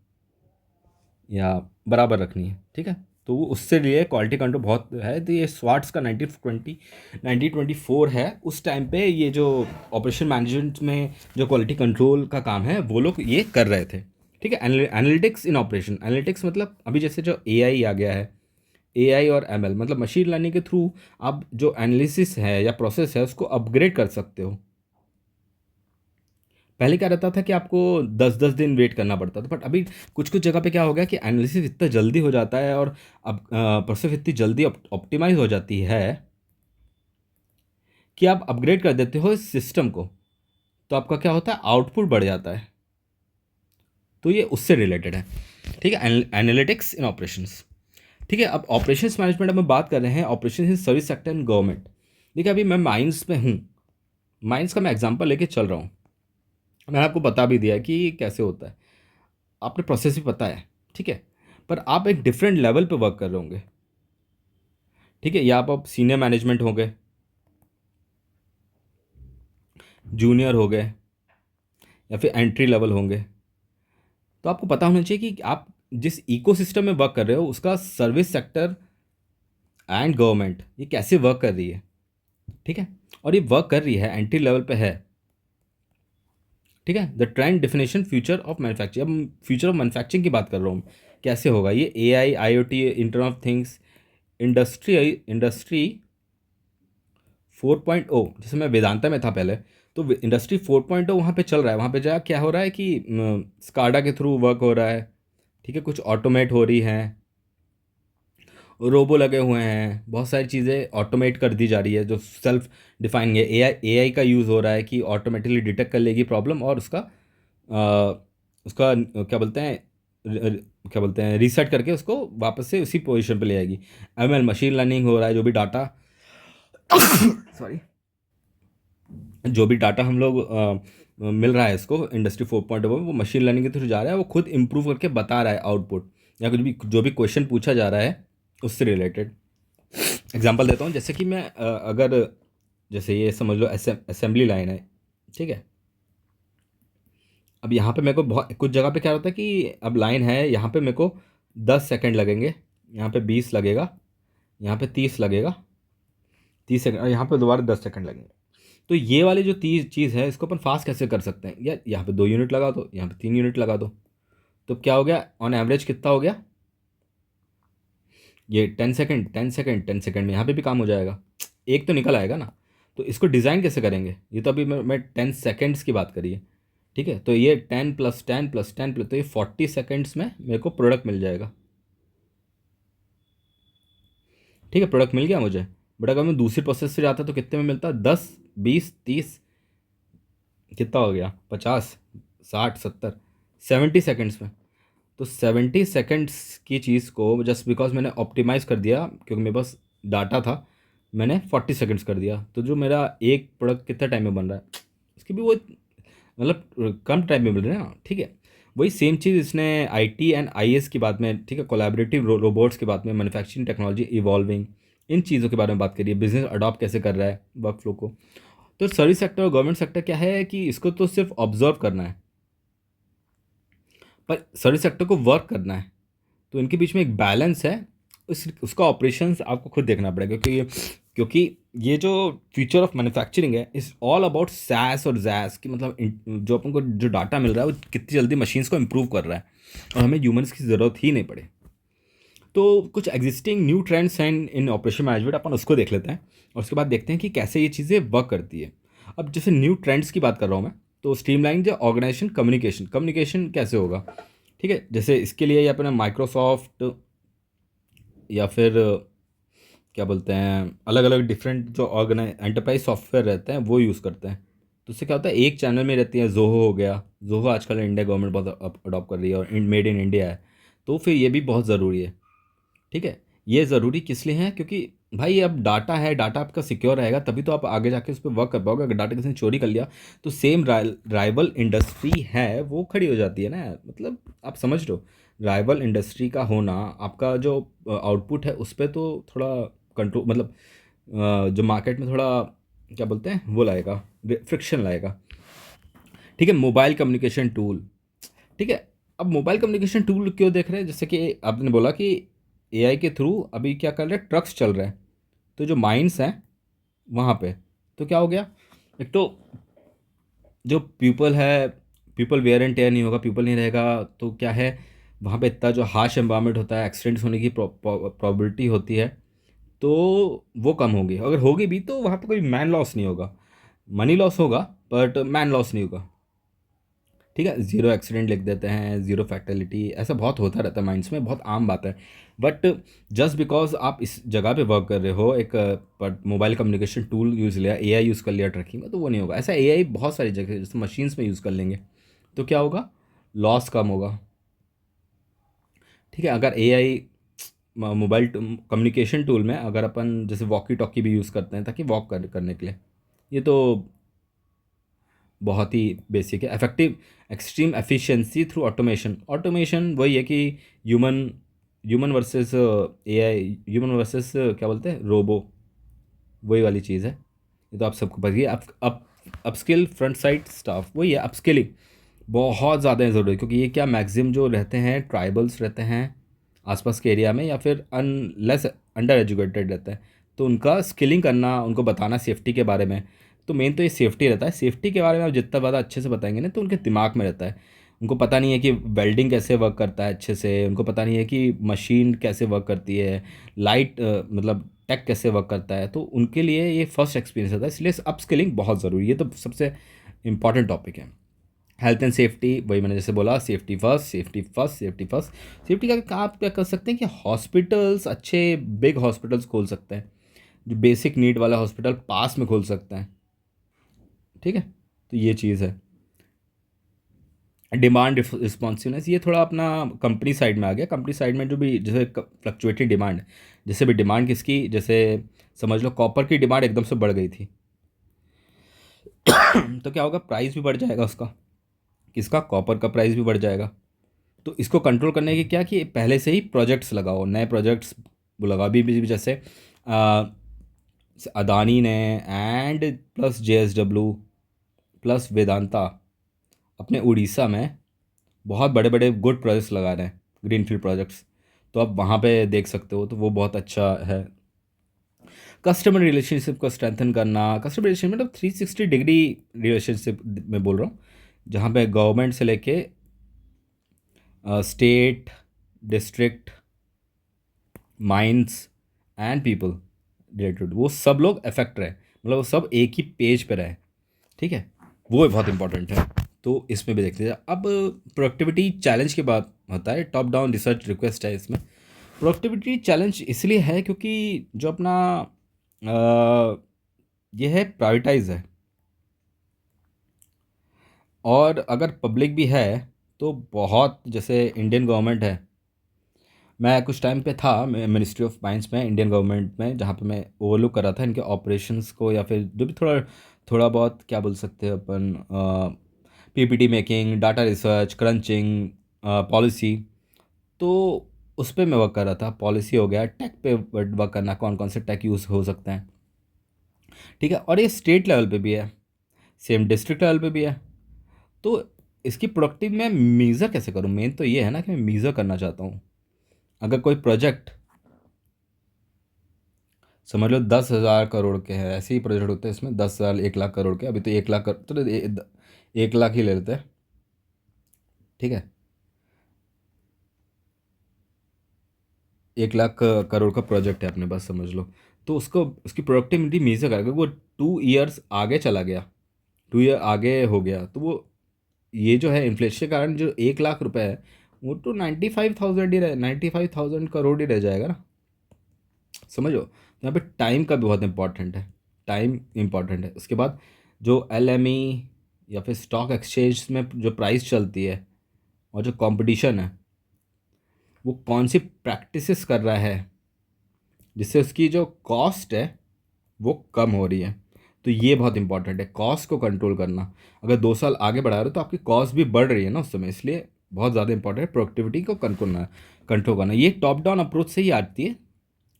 या बराबर रखनी है। ठीक है। तो वो उससे लिए क्वालिटी कंट्रोल बहुत है। तो ये स्वाट्स का 1924 है। उस टाइम पे ये जो ऑपरेशन मैनेजमेंट में जो क्वालिटी कंट्रोल का काम है वो लोग ये कर रहे थे। ठीक है। एनालिटिक्स इन ऑपरेशन, एनालिटिक्स मतलब अभी जैसे जो एआई आ गया है, एआई और एमएल मतलब मशीन लर्निंग के थ्रू आप जो एनालिसिस है या प्रोसेस है उसको अपग्रेड कर सकते हो। पहले क्या रहता था कि आपको 10-10 दिन वेट करना पड़ता था, बट अभी कुछ कुछ जगह पे क्या हो गया कि एनालिसिस इतना जल्दी हो जाता है और अब प्रोसेस इतनी जल्दी ऑप्टिमाइज हो जाती है कि आप अपग्रेड कर देते हो इस सिस्टम को, तो आपका क्या होता है, आउटपुट बढ़ जाता है। तो ये उससे रिलेटेड है। ठीक है। Analytics in operations. ठीक है। अब ऑपरेशंस मैनेजमेंट में बात कर रहे हैं, operation in service sector and government. देखिए अभी मैं माइंस में हूँ, माइंस का मैं एग्जांपल लेके चल रहा हूँ। मैंने आपको बता भी दिया है कि कैसे होता है, आपने प्रोसेस भी पता है। ठीक है। पर आप एक डिफरेंट लेवल पे वर्क कर रहे होंगे। ठीक है। या आप सीनियर मैनेजमेंट हो गए, जूनियर हो गए, या फिर एंट्री लेवल होंगे। तो आपको पता होना चाहिए कि आप जिस इकोसिस्टम में वर्क कर रहे हो उसका सर्विस सेक्टर एंड गवर्नमेंट ये कैसे वर्क कर रही है। ठीक है। और ये वर्क कर रही है, एंट्री लेवल पे है। ठीक है। The trend definition future of manufacturing, अब फ्यूचर ऑफ मैन्युफैक्चरिंग की बात कर रहा हूँ। कैसे होगा ये, AI, IoT, internet of things, industry 4.0। जैसे मैं वेदांता में था पहले, तो इंडस्ट्री 4.0 वहाँ पे चल रहा है। वहाँ पे जा क्या हो रहा है कि स्काडा के थ्रू वर्क हो रहा है। ठीक है। कुछ ऑटोमेट हो रही हैं, रोबो लगे हुए हैं, बहुत सारी चीज़ें ऑटोमेट कर दी जा रही है जो सेल्फ डिफाइनिंग है। एआई का यूज़ हो रहा है कि ऑटोमेटिकली डिटेक्ट कर लेगी प्रॉब्लम और उसका क्या बोलते हैं, क्या बोलते हैं, रीसेट करके उसको वापस से उसी पोजीशन पे ले आएगी। एमएल मशीन लर्निंग हो रहा है, जो भी डाटा सॉरी जो भी डाटा हम लोग मिल रहा है इसको इंडस्ट्री 4.0 में, वो मशीन लर्निंग के थ्रू जा रहा है। वो खुद इम्प्रूव करके बता रहा है आउटपुट, या कुछ भी जो भी क्वेश्चन पूछा जा रहा है उससे रिलेटेड। एग्जांपल देता हूँ, जैसे कि मैं अगर जैसे ये समझ लो असेंबली लाइन है। ठीक है। अब यहाँ पे मेरे को बहुत कुछ जगह पे क्या होता है कि अब लाइन है, यहाँ पे मेरे को 10 सेकंड लगेंगे, यहाँ पे 20 लगेगा, यहाँ पे 30 लगेगा, 30 सेकंड, और यहाँ पे दोबारा 10 सेकंड लगेंगे। तो ये वाली जो चीज़ है इसको अपन फास्ट कैसे कर सकते हैं, या यहाँ पे 2 यूनिट लगा दो, यहाँ पे 3 यूनिट लगा दो, तो क्या हो गया, ऑन एवरेज कितना हो गया, ये 10 सेकंड 10 सेकंड 10 सेकंड में यहाँ पे भी काम हो जाएगा, एक तो निकल आएगा ना। तो इसको डिज़ाइन कैसे करेंगे, ये तो अभी मैं 10 सेकेंड्स की बात करी है। ठीक है। तो ये 10 + 10 + 10 तो ये 40 सेकेंड्स में मेरे को प्रोडक्ट मिल जाएगा। ठीक है। प्रोडक्ट मिल गया मुझे। बट अगर मैं दूसरी प्रोसेस से जाता तो कितने में मिलता, 10, 20, 30, कितना हो गया, 50, 60, 70, 70 सेकेंड्स में। तो 70 सेकेंड्स की चीज़ को जस्ट बिकॉज मैंने ऑप्टिमाइज़ कर दिया क्योंकि मेरे पास डाटा था, मैंने 40 सेकंड्स कर दिया, तो जो मेरा एक प्रोडक्ट कितना टाइम में बन रहा है, उसकी भी वो मतलब कम टाइम में मिल रहा है ना, ठीक है। वही सेम चीज़ इसने आईटी एंड आईएस की बात में, ठीक है, कोलैबोरेटिव रोबोट्स की बात में, मैन्युफैक्चरिंग टेक्नोलॉजी इवॉल्विंग, इन चीज़ों के बारे में बात करी है, बिजनेस अडॉप्ट कैसे कर रहा है वर्क फ्लो को। तो सर्विस सेक्टर और गवर्नमेंट सेक्टर क्या है कि इसको तो सिर्फ ऑब्जर्व करना है, पर सर्विस सेक्टर को वर्क करना है। तो इनके बीच में एक बैलेंस है, उसका ऑपरेशंस आपको खुद देखना पड़ेगा, क्योंकि ये जो फ्यूचर ऑफ मैन्युफैक्चरिंग है इज़ ऑल अबाउट सैस और जैस की, मतलब जो अपन को जो डाटा मिल रहा है वो कितनी जल्दी मशीन्स को इम्प्रूव कर रहा है और हमें ह्यूमंस की ज़रूरत ही नहीं पड़े। तो कुछ एग्जिस्टिंग न्यू ट्रेंड्स हैं इन ऑपरेशन मैनेजमेंट, अपन उसको देख लेते हैं और उसके बाद देखते हैं कि कैसे ये चीज़ें वर्क करती है। अब जैसे न्यू ट्रेंड्स की बात कर रहा हूँ मैं, तो स्ट्रीमलाइन जो ऑर्गेनाइजेशन कम्युनिकेशन कम्युनिकेशन कैसे होगा, ठीक है। जैसे इसके लिए अपना माइक्रोसॉफ्ट या फिर क्या बोलते हैं, अलग अलग डिफरेंट जो एंटरप्राइज सॉफ्टवेयर रहते हैं वो यूज़ करते हैं। तो उससे क्या होता है, एक चैनल में रहती है, जोहो हो गया, जोहो आजकल इंडिया गवर्नमेंट बहुत अडॉप्ट कर रही है और मेड इन इंडिया है, तो फिर ये भी बहुत ज़रूरी है, ठीक है। ये ज़रूरी किस लिए है, क्योंकि भाई अब डाटा है, डाटा आपका सिक्योर रहेगा तभी तो आप आगे जाके उस पर वर्क कर पाओगे। अगर डाटा किसी ने चोरी कर लिया तो सेम राइवल इंडस्ट्री है वो खड़ी हो जाती है ना, मतलब आप समझ लो, राइवल इंडस्ट्री का होना आपका जो आउटपुट है उस पर तो थोड़ा कंट्रोल, मतलब जो मार्केट में थोड़ा क्या बोलते हैं वो लाएगा, फ्रिक्शन लाएगा, ठीक है। मोबाइल कम्युनिकेशन टूल, ठीक है। अब मोबाइल कम्युनिकेशन टूल क्यों देख रहे हैं, जैसे कि आपने बोला कि एआई के थ्रू अभी क्या कर रहे हैं, ट्रक्स चल रहे हैं, तो जो माइंड्स हैं वहाँ पे, तो क्या हो गया, एक तो जो पीपल है, पीपल वेयर एंड टेयर नहीं होगा, पीपल नहीं रहेगा, तो क्या है, वहाँ पे इतना जो हार्श एनवायरनमेंट होता है, एक्सीडेंट्स होने की प्रोबेबिलिटी होती है, तो वो कम होगी। अगर होगी भी तो वहाँ पे कोई मैन लॉस नहीं होगा, मनी लॉस होगा बट मैन लॉस नहीं होगा, ठीक है। ज़ीरो एक्सीडेंट लिख देते हैं, ज़ीरो फैक्टेलिटी, ऐसा बहुत होता रहता है माइंड्स में, बहुत आम बात है। बट जस्ट बिकॉज आप इस जगह पे वर्क कर रहे हो, एक मोबाइल कम्युनिकेशन टूल यूज़ लिया, एआई यूज़ कर लिया ट्रैकिंग में, तो वो नहीं होगा। ऐसा एआई बहुत सारी जगह जैसे मशीन्स में यूज़ कर लेंगे तो क्या होगा, लॉस कम होगा, ठीक है। अगर एआई मोबाइल कम्युनिकेशन टूल में अगर अपन जैसे वॉकी टॉकी भी यूज़ करते हैं ताकि करने के लिए, ये तो बहुत ही बेसिक है। Effective extreme efficiency through automation, automation वही है कि human human versus AI, human versus क्या बोलते हैं, रोबो, वही वाली चीज़ है। ये तो आप सबको पता ही है। अपस्किल फ्रंट साइड स्टाफ, वही है अपस्किलिंग, बहुत ज़्यादा ज़रूरी है, क्योंकि ये क्या मैक्सिमम जो रहते हैं ट्राइबल्स रहते हैं आसपास के एरिया में, या फिर अनलेस अंडर एजुकेटेड रहते हैं, तो उनका स्किलिंग करना, उनको बताना सेफ्टी के बारे में। तो मेन तो ये सेफ्टी रहता है, सेफ्टी के बारे में आप जितना ज़्यादा अच्छे से बताएंगे ना तो उनके दिमाग में रहता है। उनको पता नहीं है कि वेल्डिंग कैसे वर्क करता है अच्छे से, उनको पता नहीं है कि मशीन कैसे वर्क करती है, लाइट मतलब टेक कैसे वर्क करता है, तो उनके लिए ये फर्स्ट एक्सपीरियंस होता है, इसलिए अपस्किलिंग बहुत ज़रूरी है, तो सबसे इंपॉर्टेंट टॉपिक है। हेल्थ एंड सेफ्टी, वही मैंने जैसे बोला, safety first, safety first, safety first. Safety का आप क्या कर सकते हैं कि हॉस्पिटल्स, अच्छे बिग हॉस्पिटल्स खोल सकते हैं, जो बेसिक नीड वाला हॉस्पिटल पास में खोल सकते हैं, ठीक है। तो ये चीज़ है। डिमांड रिस्पॉन्सिवनेस, ये थोड़ा अपना कंपनी साइड में आ गया। कंपनी साइड में जो भी जैसे फ्लक्चुएटिंग डिमांड, जैसे भी डिमांड किसकी, जैसे समझ लो कॉपर की डिमांड एकदम से बढ़ गई थी तो क्या होगा, प्राइस भी बढ़ जाएगा उसका, किसका, कॉपर का प्राइस भी बढ़ जाएगा। तो इसको कंट्रोल करने की क्या कि पहले से ही प्रोजेक्ट्स लगाओ, नए प्रोजेक्ट्स वो लगा भी जैसे आ, अदानी ने and plus JSW plus Vedanta अपने उड़ीसा में बहुत बड़े बड़े गुड प्रोजेक्ट्स लगा रहे हैं, ग्रीनफील्ड प्रोजेक्ट्स, तो आप वहाँ पे देख सकते हो, तो वो बहुत अच्छा है। कस्टमर रिलेशनशिप को स्ट्रेंथन करना, कस्टमर रिलेशनशिप मतलब 360 डिग्री रिलेशनशिप में बोल रहा हूँ, जहाँ पे गवर्नमेंट से लेके state, district, minds and people related, वो सब लोग अफेक्ट रहे, मतलब वो सब एक ही पेज पे रहे, ठीक है। वो बहुत इंपॉर्टेंट है, तो इसमें भी देख लीजिए। अब प्रोडक्टिविटी चैलेंज के बाद होता है, टॉप डाउन रिसर्च रिक्वेस्ट है इसमें। प्रोडक्टिविटी चैलेंज इसलिए है क्योंकि जो अपना ये है, प्राइवेटाइज है, और अगर पब्लिक भी है तो बहुत, जैसे इंडियन गवर्नमेंट है, मैं कुछ टाइम पे था मिनिस्ट्री ऑफ माइंस में, इंडियन गवर्नमेंट में, जहाँ पे मैं ओवरलुक कर रहा था इनके ऑपरेशंस को, या फिर जो भी थोड़ा थोड़ा बहुत क्या बोल सकते हैं अपन, PPT making, data research, crunching, policy. तो उस पे मैं वर्क कर रहा था। पॉलिसी हो गया, टेक पे वर्क करना, कौन कौन से टेक यूज़ हो सकते हैं, ठीक है। और ये स्टेट लेवल पे भी है, सेम डिस्ट्रिक्ट लेवल पे भी है। तो इसकी प्रोडक्टिव मैं मीज़र कैसे करूँ? मेन तो ये है ना कि मैं मीज़र करना चाहता हूँ। अगर कोई प्रोजेक्ट समझ लो 10,000 करोड़ के हैं, ऐसे ही प्रोजेक्ट होते हैं इसमें, 10,000 1 लाख करोड़ के, अभी तो 1 लाख तो 1 लाख ही ले लेते हैं, ठीक है। 1 लाख करोड़ का प्रोजेक्ट है अपने पास, समझ लो। तो उसको उसकी प्रोडक्टिविटी मेजर करेगा, वो 2 ईयर्स आगे चला गया, 2 ईयर आगे हो गया, तो वो ये जो है इन्फ्लेशन के कारण जो 1 लाख रुपए है, वो तो 95,000 ही रह 95,000 करोड़ ही रह जाएगा ना, समझो। तो यहाँ पे टाइम का भी बहुत इंपॉर्टेंट है, टाइम इंपॉर्टेंट है। उसके बाद जो एलएमई या फिर स्टॉक एक्सचेंज में जो प्राइस चलती है और जो कंपटीशन है, वो कौन सी प्रैक्टिसेस कर रहा है जिससे उसकी जो कॉस्ट है वो कम हो रही है। तो ये बहुत इंपॉर्टेंट है, कॉस्ट को कंट्रोल करना। अगर 2 साल आगे बढ़ा रहे हो तो आपकी कॉस्ट भी बढ़ रही है ना उस समय, इसलिए बहुत ज़्यादा इंपॉर्टेंट है प्रोडक्टिविटी को कंट्रोल करना। ये टॉप डाउन अप्रोच से ही आती है,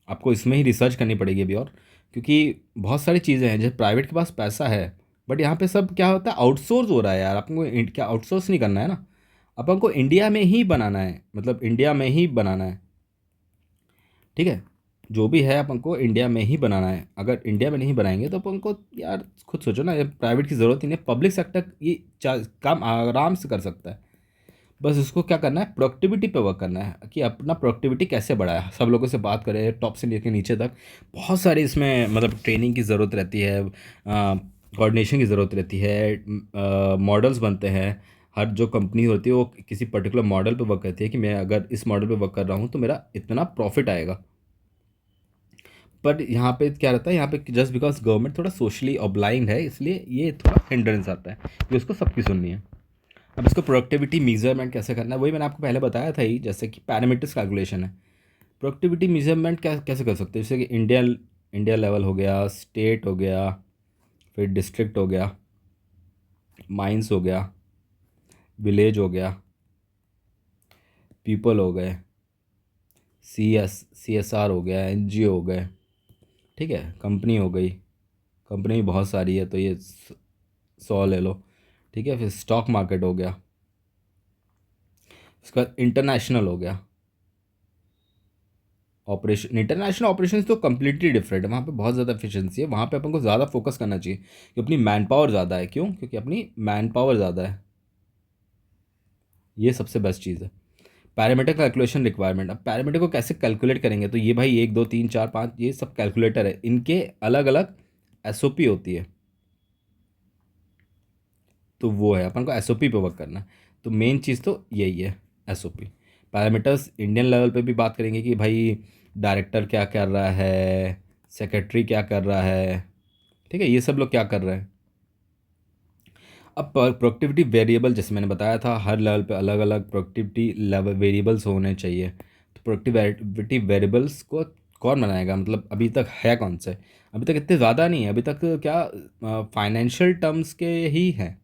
आपको इसमें ही रिसर्च करनी पड़ेगी अभी और, क्योंकि बहुत सारी चीज़ें हैं जैसे प्राइवेट के पास पैसा है, बट यहाँ पे सब क्या होता है, आउटसोर्स हो रहा है यार। आपको क्या आउटसोर्स नहीं करना है ना, अपन को इंडिया में ही बनाना है, मतलब इंडिया में ही बनाना है, ठीक है। जो भी है अपन को इंडिया में ही बनाना है। अगर इंडिया में नहीं बनाएंगे तो अपन को यार खुद सोचो ना, ये प्राइवेट की ज़रूरत ही नहीं, पब्लिक सेक्टर ये काम आराम से कर सकता है। बस उसको क्या करना है, प्रोडक्टिविटी पे वर्क करना है कि अपना प्रोडक्टिविटी कैसे बढ़ाए, सब लोगों से बात करें, टॉप से लेकर नीचे तक। बहुत सारी इसमें मतलब ट्रेनिंग की ज़रूरत रहती है, कोऑर्डिनेशन की ज़रूरत रहती है, मॉडल्स बनते हैं। हर जो कंपनी होती है वो किसी पर्टिकुलर मॉडल पे वर्क करती है कि मैं अगर इस मॉडल पे वर्क कर रहा हूँ तो मेरा इतना प्रॉफिट आएगा। पर यहाँ पे क्या रहता है, यहाँ पे जस्ट बिकॉज गवर्नमेंट थोड़ा सोशली ऑब्लाइंड है, इसलिए ये थोड़ा हिंड्रेंस आता है कि उसको सबकी सुननी है। अब इसको प्रोडक्टिविटी मेजरमेंट कैसे करना है, वही मैंने आपको पहले बताया था ही, जैसे कि पैरामीटर्स कैलकुलेशन है। प्रोडक्टिविटी मेजरमेंट कैसे कर सकते हैं, जैसे कि इंडिया इंडिया लेवल हो गया, स्टेट हो गया, फिर डिस्ट्रिक्ट हो गया, माइंस हो गया, विलेज हो गया, पीपल हो गए, CSR हो गया, NGO हो गए, ठीक है, कंपनी हो गई, कंपनी भी बहुत सारी है तो ये 100 ले लो, ठीक है। फिर स्टॉक मार्केट हो गया, उसके बाद इंटरनेशनल हो गया ऑपरेशन। इंटरनेशनल ऑपरेशंस तो कम्प्लीटली डिफरेंट है, वहाँ पे बहुत ज़्यादा एफिशिएंसी है, वहाँ पे अपन को ज़्यादा फोकस करना चाहिए कि अपनी मैन पावर ज़्यादा है। क्यों? क्योंकि अपनी मैन पावर ज़्यादा है, ये सबसे बेस्ट चीज़ है। पैरामीटर कैलकुलेशन रिक्वायरमेंट, अब पैरामीटर को कैसे कैलकुलेट करेंगे, तो ये भाई 1 2 3 4 5 ये सब कैलकुलेटर है, इनके अलग अलग SOP होती है। तो वो है, अपन को SOP पे वर्क करना है। तो मेन चीज़ तो यही है, SOP। पैरामीटर्स इंडियन लेवल पे भी बात करेंगे कि भाई डायरेक्टर क्या कर रहा है, सेक्रेटरी क्या कर रहा है, ठीक है, ये सब लोग क्या कर रहे हैं। अब प्रोडक्टिविटी वेरिएबल, जैसे मैंने बताया था, हर लेवल पे अलग अलग प्रोडक्टिविटी लेवल वेरिएबल्स होने चाहिए। तो प्रोडक्टिविटी वेरिएबल्स को कौन बनाएगा, मतलब अभी तक है कौन से? अभी तक इतने ज़्यादा नहीं है, अभी तक क्या फाइनेंशियल टर्म्स के ही हैं,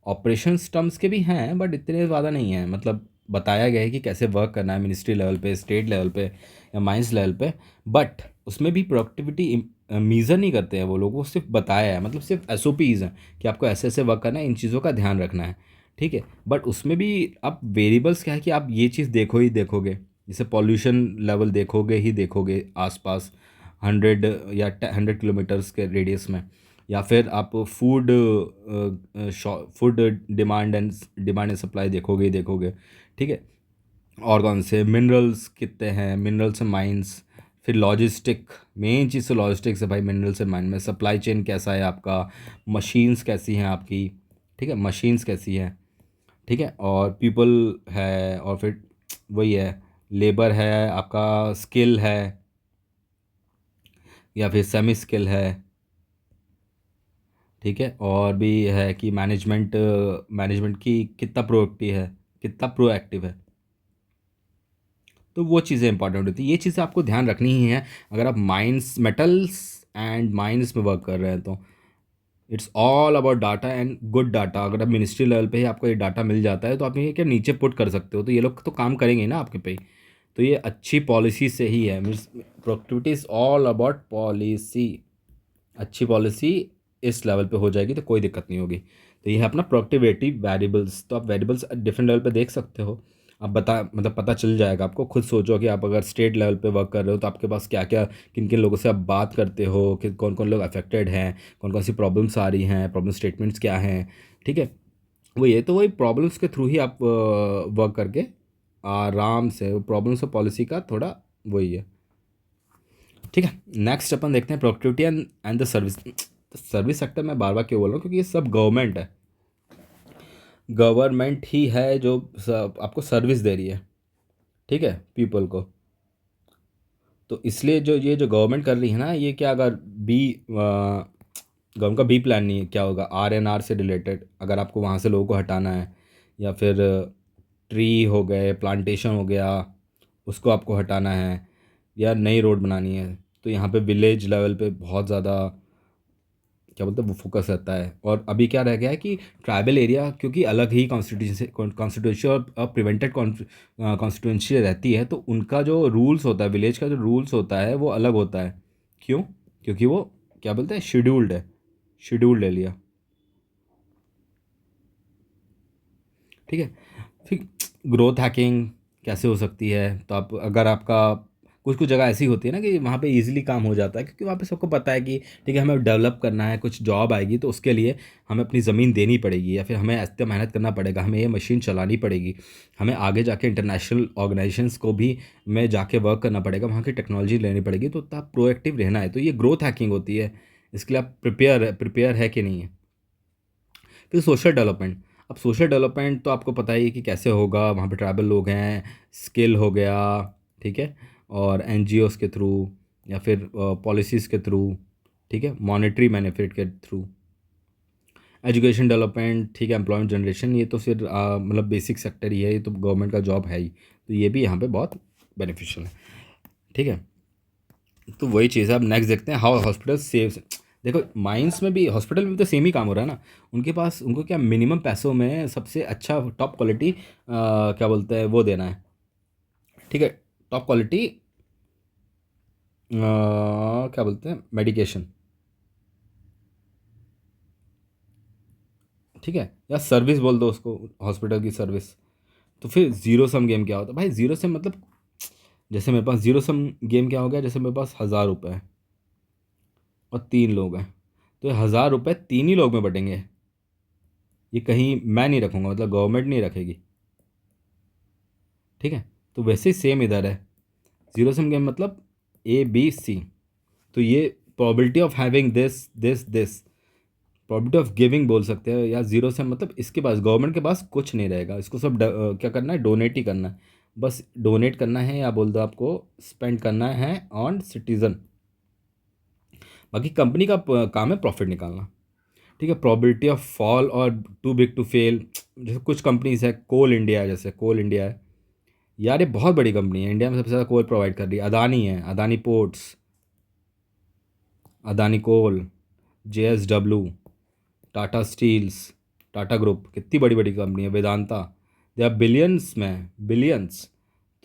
ऑपरेशंस टर्म्स के भी हैं, बट इतने ज़्यादा नहीं हैं। मतलब बताया गया है कि कैसे वर्क करना है मिनिस्ट्री लेवल पे, स्टेट लेवल पे या माइंस लेवल पे, बट उसमें भी प्रोडक्टिविटी मीज़र नहीं करते हैं वो लोग, वो सिर्फ बताया है, मतलब सिर्फ SOPs हैं कि आपको ऐसे ऐसे वर्क करना है, इन चीज़ों का ध्यान रखना है, ठीक है। बट उसमें भी आप वेरिएबल्स क्या है कि आप ये चीज़ देखो ही देखोगे, जैसे पॉल्यूशन लेवल देखोगे ही देखोगे आसपास 100 या 100 किलोमीटर्स के रेडियस में, या फिर आप फूड डिमांड एंड सप्लाई देखोगे ही देखोगे, ठीक है। और कौन से मिनरल्स कितने हैं, मिनरल्स एंड माइंस, फिर लॉजिस्टिक, मेन चीज़ तो लॉजिस्टिक्स है भाई, मिनरल्स एंड माइन में सप्लाई चेन कैसा है आपका, मशीन्स कैसी हैं आपकी, ठीक है, मशीन्स कैसी हैं, ठीक है, और पीपल है, और फिर वही है, लेबर है आपका, स्किल है या फिर सेमी स्किल है, ठीक है। और भी है कि मैनेजमेंट मैनेजमेंट की कितना प्रोएक्टिव है, कितना प्रोएक्टिव है। तो वो चीज़ें इंपॉर्टेंट होती हैं, ये चीज़ें आपको ध्यान रखनी ही है अगर आप माइंस मेटल्स एंड माइंस में वर्क कर रहे हैं। तो it's all about data and good data. अगर आप मिनिस्ट्री लेवल पे ही आपको ये डाटा मिल जाता है तो आप ये क्या नीचे पुट कर सकते हो, तो ये लोग तो काम करेंगे ही ना आपके पे। तो ये अच्छी पॉलिसी से ही है। Means productivity is all about policy. अच्छी पॉलिसी इस लेवल पे हो जाएगी तो कोई दिक्कत नहीं होगी। तो ये है अपना प्रोडक्टिविटी वेरिएबल्स। तो आप वेरिएबल्स डिफरेंट लेवल पे देख सकते हो। आप बता मतलब पता चल जाएगा आपको। खुद सोचो कि आप अगर स्टेट लेवल पे वर्क कर रहे हो तो आपके पास क्या क्या, किन किन लोगों से आप बात करते हो, कि कौन कौन लोग अफेक्टेड हैं, कौन कौन सी प्रॉब्लम्स आ रही हैं, प्रॉब्लम स्टेटमेंट्स क्या हैं। ठीक है, वो ये तो वही प्रॉब्लम्स के थ्रू ही आप वर्क करके आराम से प्रॉब्लम्स और पॉलिसी का थोड़ा वही है। ठीक है, नेक्स्ट अपन देखते हैं productivity and the service. Service sector में बार बार क्यों बोल रहा हूँ, क्योंकि ये सब गवर्नमेंट है। गवर्नमेंट ही है जो आपको सर्विस दे रही है, ठीक है, पीपल को। तो इसलिए जो ये जो गवर्नमेंट कर रही है ना, ये क्या अगर बी गवर्नमेंट का बी प्लान नहीं है, क्या होगा RNR से रिलेटेड, अगर आपको वहाँ से लोगों को हटाना है, या फिर ट्री हो गए, प्लांटेशन हो गया, उसको आपको हटाना है, या नई रोड बनानी है, तो यहाँ पे विलेज लेवल पे बहुत ज़्यादा क्या बोलते हैं वो फोकस रहता है। और अभी क्या रह गया है कि ट्राइबल एरिया क्योंकि अलग ही कॉन्स्टिट्यूंसी और प्रिवेंटेड कॉन्स्टिट्यूंसी रहती है, तो उनका जो रूल्स होता है, विलेज का जो रूल्स होता है वो अलग होता है। क्यों? क्योंकि वो क्या बोलते हैं शेड्यूल्ड है, शेड्यूल्ड एरिया। ठीक है, फिर ग्रोथ हैकिंग कैसे हो सकती है, तो आप अगर आपका कुछ कुछ जगह ऐसी होती है ना कि वहाँ पे इजीली काम हो जाता है, क्योंकि वहाँ पे सबको पता है कि ठीक है हमें डेवलप करना है, कुछ जॉब आएगी तो उसके लिए हमें अपनी ज़मीन देनी पड़ेगी, या फिर हमें इतना मेहनत करना पड़ेगा, हमें ये मशीन चलानी पड़ेगी, हमें आगे जाके इंटरनेशनल ऑर्गेनाइजेशंस को भी में जाके वर्क करना पड़ेगा, वहाँ की टेक्नोलॉजी लेनी पड़ेगी। तो आप प्रोएक्टिव रहना है, तो ये ग्रोथ हैकिंग होती है। इसके लिए आप प्रिपेयर है कि नहीं है। फिर सोशल डेवलपमेंट। अब सोशल डेवलपमेंट तो आपको पता ही है कि कैसे होगा, वहाँ पे ट्राइबल लोग हैं, स्किल हो गया, ठीक है, और NGOs के थ्रू, या फिर पॉलिसीज़ के थ्रू, ठीक है, मॉनेटरी बेनिफिट के थ्रू। एजुकेशन डेवलपमेंट, ठीक है, एम्प्लॉयमेंट जनरेशन, ये तो फिर मतलब बेसिक सेक्टर ही है, ये तो गवर्नमेंट का जॉब है ही, तो ये भी यहाँ पे बहुत बेनिफिशियल है। ठीक है, तो वही चीज़ है। अब नेक्स्ट देखते हैं हाउ हॉस्पिटल सेव्स। देखो माइंस में भी, हॉस्पिटल में भी तो सेम ही काम हो रहा है ना। उनके पास उनको क्या मिनिमम पैसों में सबसे अच्छा टॉप क्वालिटी क्या बोलते हैं वो देना है। ठीक है, टॉप क्वालिटी क्या बोलते हैं मेडिकेशन, ठीक है, या सर्विस बोल दो उसको, हॉस्पिटल की सर्विस। तो फिर ज़ीरो सम गेम क्या होता है भाई? ज़ीरो सम मतलब जैसे मेरे पास ज़ीरो सम गेम क्या हो गया, जैसे मेरे पास 1000 रुपये है और 3 लोग हैं, तो 1000 रुपये 3 ही लोग में बटेंगे। ये कहीं मैं नहीं रखूँगा, मतलब गवर्नमेंट नहीं रखेगी। ठीक है, तो वैसे ही सेम इधर है। ज़ीरो सम गेम मतलब ABC। तो ये probability of having this this this, probability of giving बोल सकते हैं, या ज़ीरो सम मतलब इसके पास, गवर्नमेंट के पास कुछ नहीं रहेगा, इसको सब क्या करना है, डोनेट ही करना है। बस डोनेट करना है, या बोल दो आपको स्पेंड करना है ऑन सिटीज़न। बाकी कंपनी का काम है प्रॉफिट निकालना। ठीक है, प्रोबेबिलिटी ऑफ फॉल और टू बिग टू फेल। जैसे कुछ कंपनीज है, कोल इंडिया है, जैसे कोल इंडिया है यार, ये बहुत बड़ी कंपनी है, इंडिया में सबसे ज़्यादा कोल प्रोवाइड कर रही है। अदानी है, Adani ports, Adani coal, JSW, Tata steels, Tata group, कितनी बड़ी बड़ी कंपनी है, वेदांता, दे आर बिलियंस में, बिलियंस।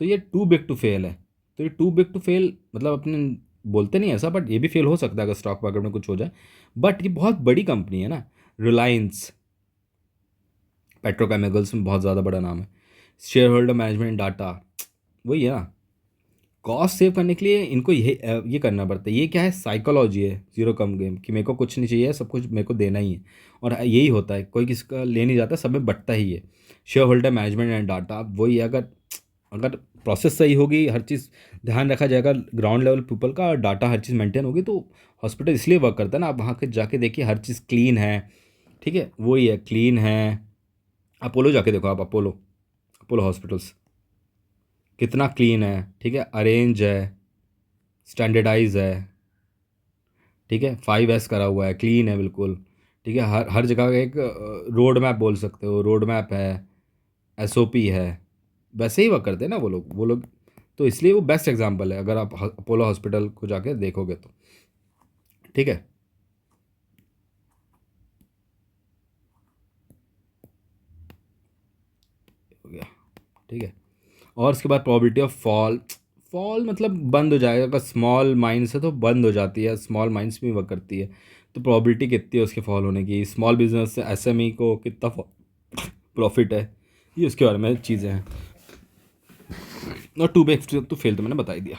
तो ये टू बिग टू फेल है। तो ये टू बिग टू फेल मतलब अपने बोलते नहीं ऐसा, बट ये भी फेल हो सकता है अगर स्टॉक मार्केट में कुछ हो जाए। बट ये बहुत बड़ी कंपनी है ना। रिलायंस, पेट्रोकेमिकल्स में बहुत ज़्यादा बड़ा नाम है। शेयर होल्डर मैनेजमेंट डाटा, वही है ना। कॉस्ट सेव करने के लिए इनको ये करना पड़ता है। ये क्या है, साइकोलॉजी है ज़ीरो कम गेम, कि मेरे को कुछ नहीं चाहिए, सब कुछ मेरे को देना ही है। और यही होता है, कोई किसी का ले नहीं जाता, सब में बंटता ही है। Share holder management and data, वही है। अगर अगर प्रोसेस सही होगी, हर चीज़ ध्यान रखा जाएगा ग्राउंड लेवल पीपल का, और डाटा हर चीज़ मेंटेन होगी, तो हॉस्पिटल इसलिए वर्क करता है ना। आप वहाँ के जाके देखिए, हर चीज़ क्लीन है। ठीक है, वही है, क्लीन है। अपोलो जाके देखो आप, अपोलो, अपोलो हॉस्पिटल्स कितना क्लीन है। ठीक है, अरेंज है, स्टैंडर्डाइज है, ठीक है, 5S करा हुआ है, क्लीन है बिल्कुल। ठीक है, हर हर जगह का एक रोड मैप बोल सकते हो, रोड मैप है, SOP है। वैसे ही वर्क करते हैं ना वो लोग, वो लोग। तो इसलिए वो बेस्ट एग्जांपल है अगर आप अपोलो हॉस्पिटल को जाके देखोगे तो। ठीक है, हो गया। ठीक है, और उसके बाद प्रोबेबिलिटी ऑफ फॉल, फॉल मतलब बंद हो जाएगा, अगर स्मॉल माइंस है तो बंद हो जाती है, स्मॉल माइंस भी वर्क करती है। तो प्रोबेबिलिटी कितनी है उसके फॉल होने की, स्मॉल बिजनेस से एसएमई को कितना प्रॉफिट है, ये उसके बारे में चीज़ें हैं। और to be extreme to fail तो मैंने बता ही दिया।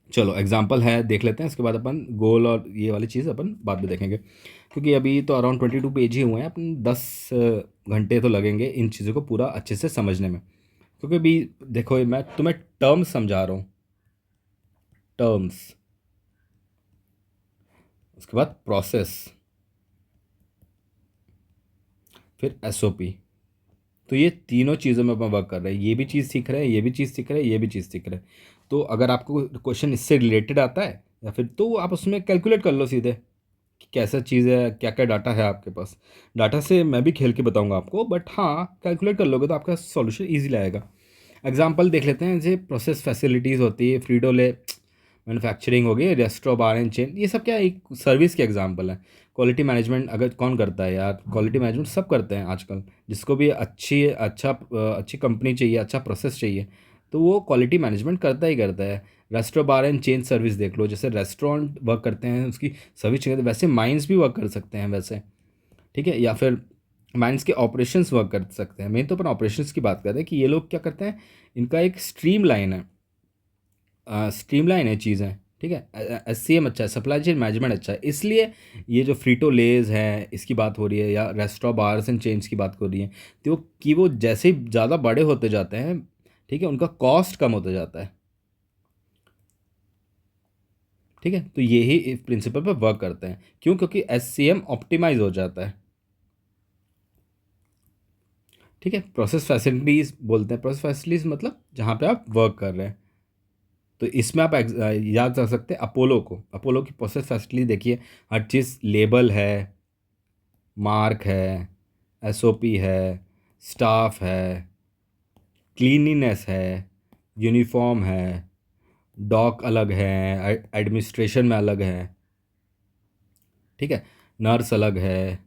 चलो एग्जांपल है देख लेते हैं, इसके बाद अपन गोल और ये वाली चीज़ अपन बाद में देखेंगे, क्योंकि अभी तो अराउंड 22 पेज ही हुए हैं, अपन 10 घंटे तो लगेंगे इन चीज़ों को पूरा अच्छे से समझने में। क्योंकि अभी देखो मैं तुम्हें टर्म्स समझा रहा हूँ, टर्म्स, उसके बाद प्रोसेस, फिर एसओपी। तो ये तीनों चीज़ों में अपन वर्क कर रहे हैं, ये भी चीज़ सीख रहे हैं, ये भी चीज़ सीख रहे हैं, ये भी चीज़ सीख रहे हैं। तो अगर आपको क्वेश्चन इससे रिलेटेड आता है या फिर तो आप उसमें कैलकुलेट कर लो सीधे कि कैसा चीज़ है, क्या क्या डाटा है आपके पास। डाटा से मैं भी खेल के बताऊंगा आपको, बट हाँ कैलकुलेट कर लोगे तो आपका सॉल्यूशन ईजी आएगा। एग्जांपल देख लेते हैं, जैसे प्रोसेस फैसिलिटीज़ होती है, फ्रीडोले मैन्युफैक्चरिंग हो गई, रेस्टोरेंट बार एंड चेन, ये सब क्या एक सर्विस के एग्जांपल है। क्वालिटी मैनेजमेंट अगर कौन करता है यार, क्वालिटी मैनेजमेंट सब करते हैं आजकल, जिसको भी अच्छी कंपनी चाहिए, अच्छा प्रोसेस चाहिए, तो वो क्वालिटी मैनेजमेंट करता ही करता है। Restaurant bar and chain service देख लो, जैसे रेस्टोरेंट वर्क करते हैं उसकी सर्विस चाहिए, वैसे माइंस भी वर्क कर सकते हैं वैसे। ठीक है, या फिर माइंस के ऑपरेशंस वर्क कर सकते हैं। मेन तो अपन ऑपरेशंस की बात कर रहे हैं कि ये लोग क्या करते हैं, इनका एक स्ट्रीम लाइन है, स्ट्रीमलाइन है चीज़ें। ठीक है, एससीएम अच्छा है, सप्लाई चेन मैनेजमेंट अच्छा है, इसलिए ये जो फ्रीटो लेज है इसकी बात हो रही है, या रेस्टोरेंट बार्स एंड चेन्स की बात हो रही है, तो वो जैसे ही ज़्यादा बड़े होते जाते हैं, ठीक है, उनका कॉस्ट कम होता जाता है। ठीक है, तो यही प्रिंसिपल पर वर्क करते हैं, क्यों? क्योंकि एससीएम ऑप्टिमाइज हो जाता है। ठीक है, प्रोसेस फैसिलिटीज़ बोलते हैं, प्रोसेस फैसिलिटीज़ मतलब जहाँ पे आप वर्क कर रहे हैं। तो इसमें आप याद रख सकते हैं अपोलो को, अपोलो की प्रोसेस फैसिलिटी देखिए, हर चीज़ लेबल है, मार्क है, एसओपी है, स्टाफ है, क्लीनिनेस है, यूनिफॉर्म है, डॉक अलग है, एडमिनिस्ट्रेशन में अलग है। ठीक है, नर्स अलग है,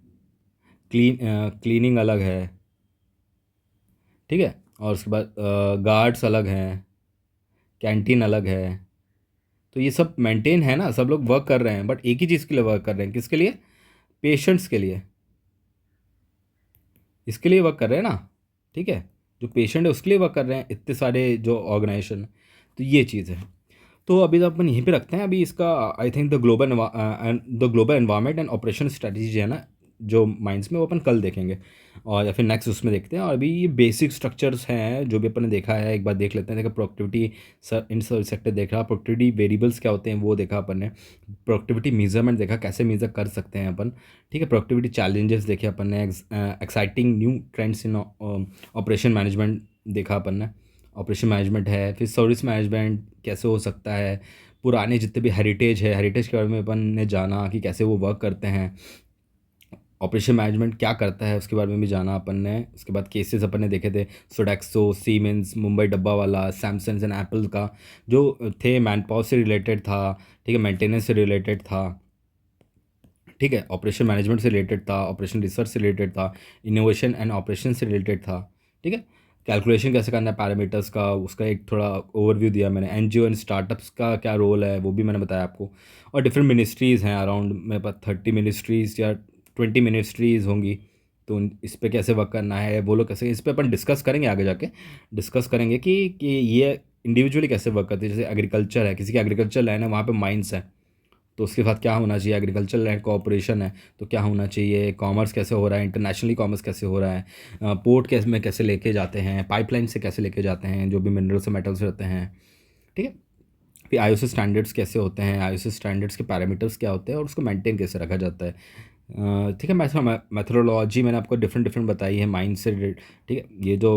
क्लीनिंग अलग है। ठीक है, और उसके बाद गार्ड्स अलग हैं, कैंटीन अलग है। तो ये सब मेंटेन है ना, सब लोग वर्क कर रहे हैं, बट एक ही चीज़ के लिए वर्क कर रहे हैं, किसके लिए? पेशेंट्स के लिए, इसके लिए वर्क कर रहे हैं ना। ठीक है, जो पेशेंट है उसके लिए वर्क कर रहे हैं इतने सारे जो ऑर्गेनाइजेशन। तो ये चीज़ है। तो अभी तो अपन यहीं पे रखते हैं, अभी इसका I think the global environment and operation strategy है ना जो माइंड्स में, वो अपन कल देखेंगे, और या फिर नेक्स्ट उसमें देखते हैं। और अभी ये बेसिक स्ट्रक्चर्स हैं जो भी अपन ने देखा है, एक बार देख लेते हैं। देखा प्रोडक्टिविटी इन सेक्टर देखा, प्रोडक्टिविटी वेरिएबल्स क्या होते हैं वो देखा अपन ने, प्रोडक्टिविटी मेजरमेंट देखा कैसे मेजर कर सकते हैं अपन। ठीक है, प्रोडक्टिविटी चैलेंजेस देखे अपन ने, exciting new trends in operation management देखा अपन ने, ऑपरेशन मैनेजमेंट है। फिर सर्विस मैनेजमेंट कैसे हो सकता है, पुराने जितने भी हेरिटेज है, हेरिटेज के बारे में अपन ने जाना कि कैसे वो वर्क करते हैं, ऑपरेशन मैनेजमेंट क्या करता है उसके बारे में भी जाना अपन ने। उसके बाद केसेस अपन ने देखे थे, सोडेक्सो, सीमेंस, मुंबई डब्बा वाला, सैमसंग एंड एप्पल का, जो थे मैन पावर से रिलेटेड था। ठीक है, मेंटेनेंस से रिलेटेड था। ठीक है, ऑपरेशन मैनेजमेंट से रिलेटेड था, ऑपरेशन रिसर्च से रिलेटेड था, इनोवेशन एंड ऑपरेशन से रिलेटेड था। ठीक है, कैलकुलेशन कैसे करना है पैरामीटर्स का, उसका एक थोड़ा ओवरव्यू दिया मैंने। एनजीओ एंड स्टार्टअप्स का क्या रोल है वो भी मैंने बताया आपको। और डिफरेंट मिनिस्ट्रीज़ हैं अराउंड, मेरे पास 30 मिनिस्ट्रीज़ या 20 मिनिस्ट्रीज़ होंगी, तो इस पर कैसे वर्क करना है वो लोग कैसे, इस पर अपन डिस्कस करेंगे आगे जाके। डिस्कस करेंगे कि ये इंडिविजुअली कैसे वर्क करती है। जैसे एग्रीकल्चर है, किसी की एग्रीकल्चर लैंड है, वहाँ पे माइंस है, तो उसके साथ क्या होना चाहिए, एग्रीकल्चर लैंड कोऑपरेशन है तो क्या होना चाहिए, कॉमर्स कैसे हो रहा है, इंटरनेशनली कॉमर्स कैसे हो रहा है, पोर्ट कैसे में कैसे लेके जाते हैं, पाइपलाइन से कैसे लेके जाते हैं जो भी मिनरल्स और मेटल्स रहते हैं। ठीक है, फिर आईओसी स्टैंडर्ड्स कैसे होते हैं, आईओसी स्टैंडर्ड्स के पैरामीटर्स क्या होते हैं, और उसको मेंटेन कैसे रखा जाता है। ठीक है, मैथोडोलॉजी मैंने आपको डिफरेंट डिफरेंट बताई है माइंड से ठीक है, ये जो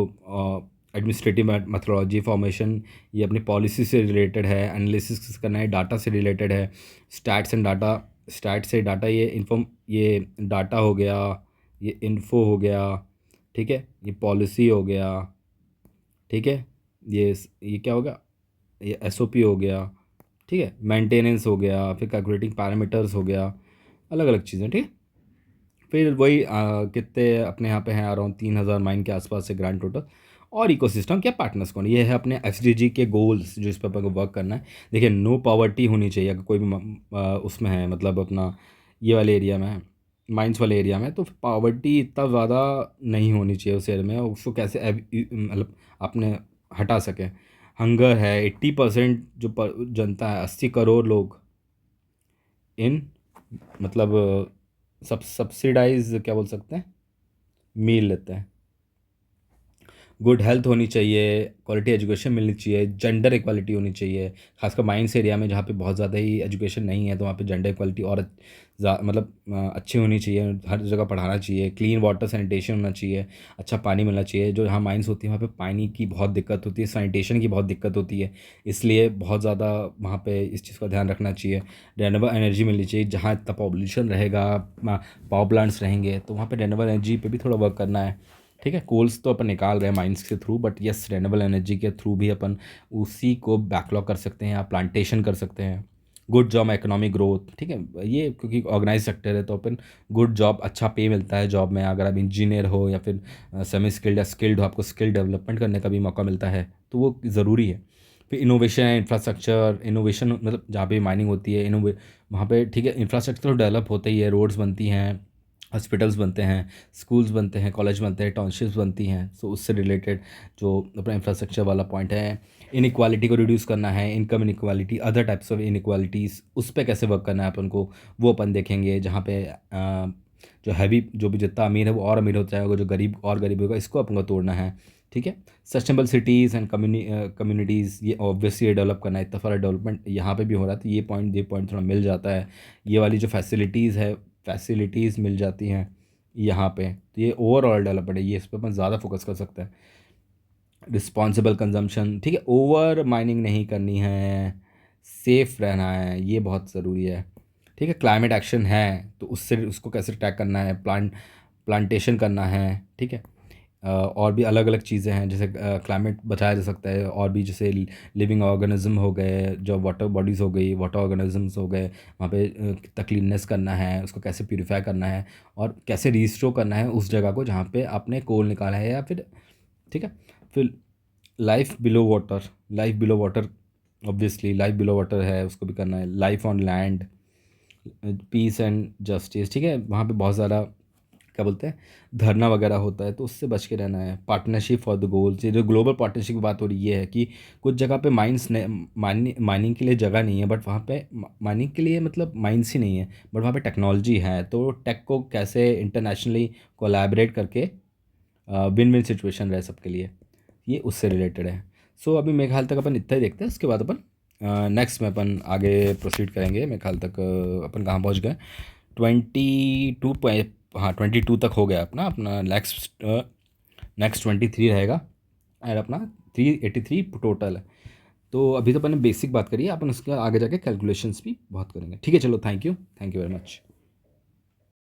एडमिनिस्ट्रेटिव मैथोडोलॉजी फॉर्मेशन, ये अपनी पॉलिसी से रिलेटेड है, एनालिसिस करना है, डाटा से रिलेटेड है, स्टैट्स एंड डाटा, स्टैट से डाटा, ये डाटा हो गया, ये इन्फो हो गया। ठीक है, ये पॉलिसी हो गया। ठीक है, ये क्या होगा, ये SOP हो गया, ठीक है, मेंटेनेंस हो गया, फिर कैलकुलेटिंग पैरामीटर्स हो गया, अलग अलग चीज़ें, ठीक है। फिर वही कितने अपने यहाँ पे हैं, अराउंड 3,000 माइन के आसपास से ग्रैंड टोटल। और इकोसिस्टम क्या पार्टनर्स कौन, ये है अपने SDG के गोल्स जो इस पर अपन को वर्क करना है। देखिए, नो पॉवर्टी होनी चाहिए अगर कोई भी उसमें है, मतलब अपना ये वाले एरिया में है, माइंस वाले एरिया में, तो पॉवर्टी इतना ज़्यादा नहीं होनी चाहिए उस एरिया में, और उसको कैसे मतलब आपने हटा सके। हंगर है 80% जो जनता है, 80 करोड़ लोग इन मतलब सब्सिडाइज क्या बोल सकते हैं, मील लेते हैं। गुड हेल्थ होनी चाहिए, क्वालिटी एजुकेशन मिलनी चाहिए, जेंडर इक्वालिटी होनी चाहिए, खासकर माइंस एरिया में जहाँ पे बहुत ज़्यादा ही एजुकेशन नहीं है, तो वहाँ पे जेंडर इक्वालिटी और मतलब अच्छी होनी चाहिए, हर जगह पढ़ाना चाहिए, क्लीन वाटर सैनिटेशन होना चाहिए, अच्छा पानी मिलना चाहिए। जो यहाँ माइंस होती है वहाँ पे पानी की बहुत दिक्कत होती है, सैनिटेशन की बहुत दिक्कत होती है, इसलिए बहुत ज़्यादा वहाँ पे इस चीज़ का ध्यान रखना चाहिए। रिन्यूएबल एनर्जी मिलनी चाहिए, जहाँ इतना पॉपुलेशन रहेगा, पावर प्लांट्स रहेंगे, तो वहाँ पे रिन्यूएबल एनर्जी पे भी थोड़ा वर्क करना है, ठीक है। कोल्स तो अपन निकाल रहे हैं माइंस के through, but yes renewable energy के थ्रू भी अपन उसी को बैकलॉग कर सकते हैं या प्लांटेशन कर सकते हैं। गुड जॉब इकोनॉमिक ग्रोथ, ठीक है, ये क्योंकि ऑर्गेनाइज सेक्टर है, तो अपन गुड जॉब, अच्छा पे मिलता है जॉब में, अगर आप इंजीनियर हो या फिर सेमी स्किल्ड या स्किल्ड हो, आपको स्किल डेवलपमेंट करने का भी मौका मिलता है, तो वो ज़रूरी है। फिर इनोवेशन है, इंफ्रास्ट्रक्चर इनोवेशन, मतलब जहाँ पे माइनिंग होती है वहाँ पे, ठीक है, इंफ्रास्ट्रक्चर तो डेवलप होता ही है, रोड्स बनती हैं, हॉस्पिटल्स बनते हैं, स्कूल्स बनते हैं, कॉलेज बनते हैं, टाउनशिप्स बनती हैं, सो उससे रिलेटेड जो अपना इंफ्रास्ट्रक्चर वाला पॉइंट है। इनइक्वालिटी को रिड्यूस करना है, income inequality, other types of inequalities, उस पे कैसे वर्क करना है अपन को, वो अपन देखेंगे। जहाँ पे जो हैवी, जो भी जितना अमीर है वो और अमीर होता जाएगा, जो गरीब और गरीब होगा, इसको अपन को तोड़ना है, ठीक है। सस्टेनेबल सिटीज़ एंड कम्युनिटीज़, ये ऑब्वियसली डेवलप करना है, इतना सारा डेवलपमेंट यहाँ पे भी हो रहा है, तो ये पॉइंट थोड़ा मिल जाता है। ये वाली जो फैसिलिटीज़ मिल जाती हैं यहाँ पे, तो ये ओवरऑल डेवलपमेंट है, ये इस पर अपन ज़्यादा फोकस कर सकते हैं। रिस्पॉन्सिबल कंजम्पशन, ठीक है, ओवर माइनिंग नहीं करनी है, सेफ रहना है, ये बहुत ज़रूरी है, ठीक है। क्लाइमेट एक्शन है, तो उससे उसको कैसे ट्रैक करना है, प्लांटेशन करना है, ठीक है। और भी अलग अलग चीज़ें हैं, जैसे क्लाइमेट बचाया जा सकता है, और भी जैसे लिविंग ऑर्गेनिज्म हो गए, जो वाटर बॉडीज़ हो गई, वाटर ऑर्गेनिजम्स हो गए, वहाँ पे कितना क्लीननेस करना है, उसको कैसे प्यूरिफाई करना है, और कैसे रिस्टोर करना है उस जगह को जहाँ पे आपने कोल निकाला है, या फिर, ठीक है। फिर life below water obviously life below water है, उसको भी करना है। Life on land, peace and justice, ठीक है, वहाँ पे बहुत ज़्यादा क्या बोलते हैं, धरना वगैरह होता है, तो उससे बच के रहना है। पार्टनरशिप फॉर द गोल्स, ये जो ग्लोबल पार्टनरशिप की बात हो रही है कि कुछ जगह पे माइनिंग के लिए जगह नहीं है, बट वहाँ पे माइनिंग के लिए मतलब माइंस ही नहीं है, बट वहाँ पे टेक्नोलॉजी है, तो टेक को कैसे इंटरनेशनली कोलैबोरेट करके विन विन सिचुएशन रहे सबके लिए, ये उससे रिलेटेड है। सो अभी मेरे ख्याल तक अपन इतना ही देखते हैं, उसके बाद अपन नेक्स्ट में अपन आगे प्रोसीड करेंगे। मेरे ख्याल तक अपन कहाँ पहुँच गए, 22 हाँ 22 तक हो गया अपना अपना नेक्स्ट नेक्स्ट 23 रहेगा, और अपना 383 टोटल है। तो अभी तो अपन ने बेसिक बात करी है, अपन उसके आगे जाके कैलकुलेशंस भी बहुत करेंगे, ठीक है। चलो, थैंक यू वेरी मच।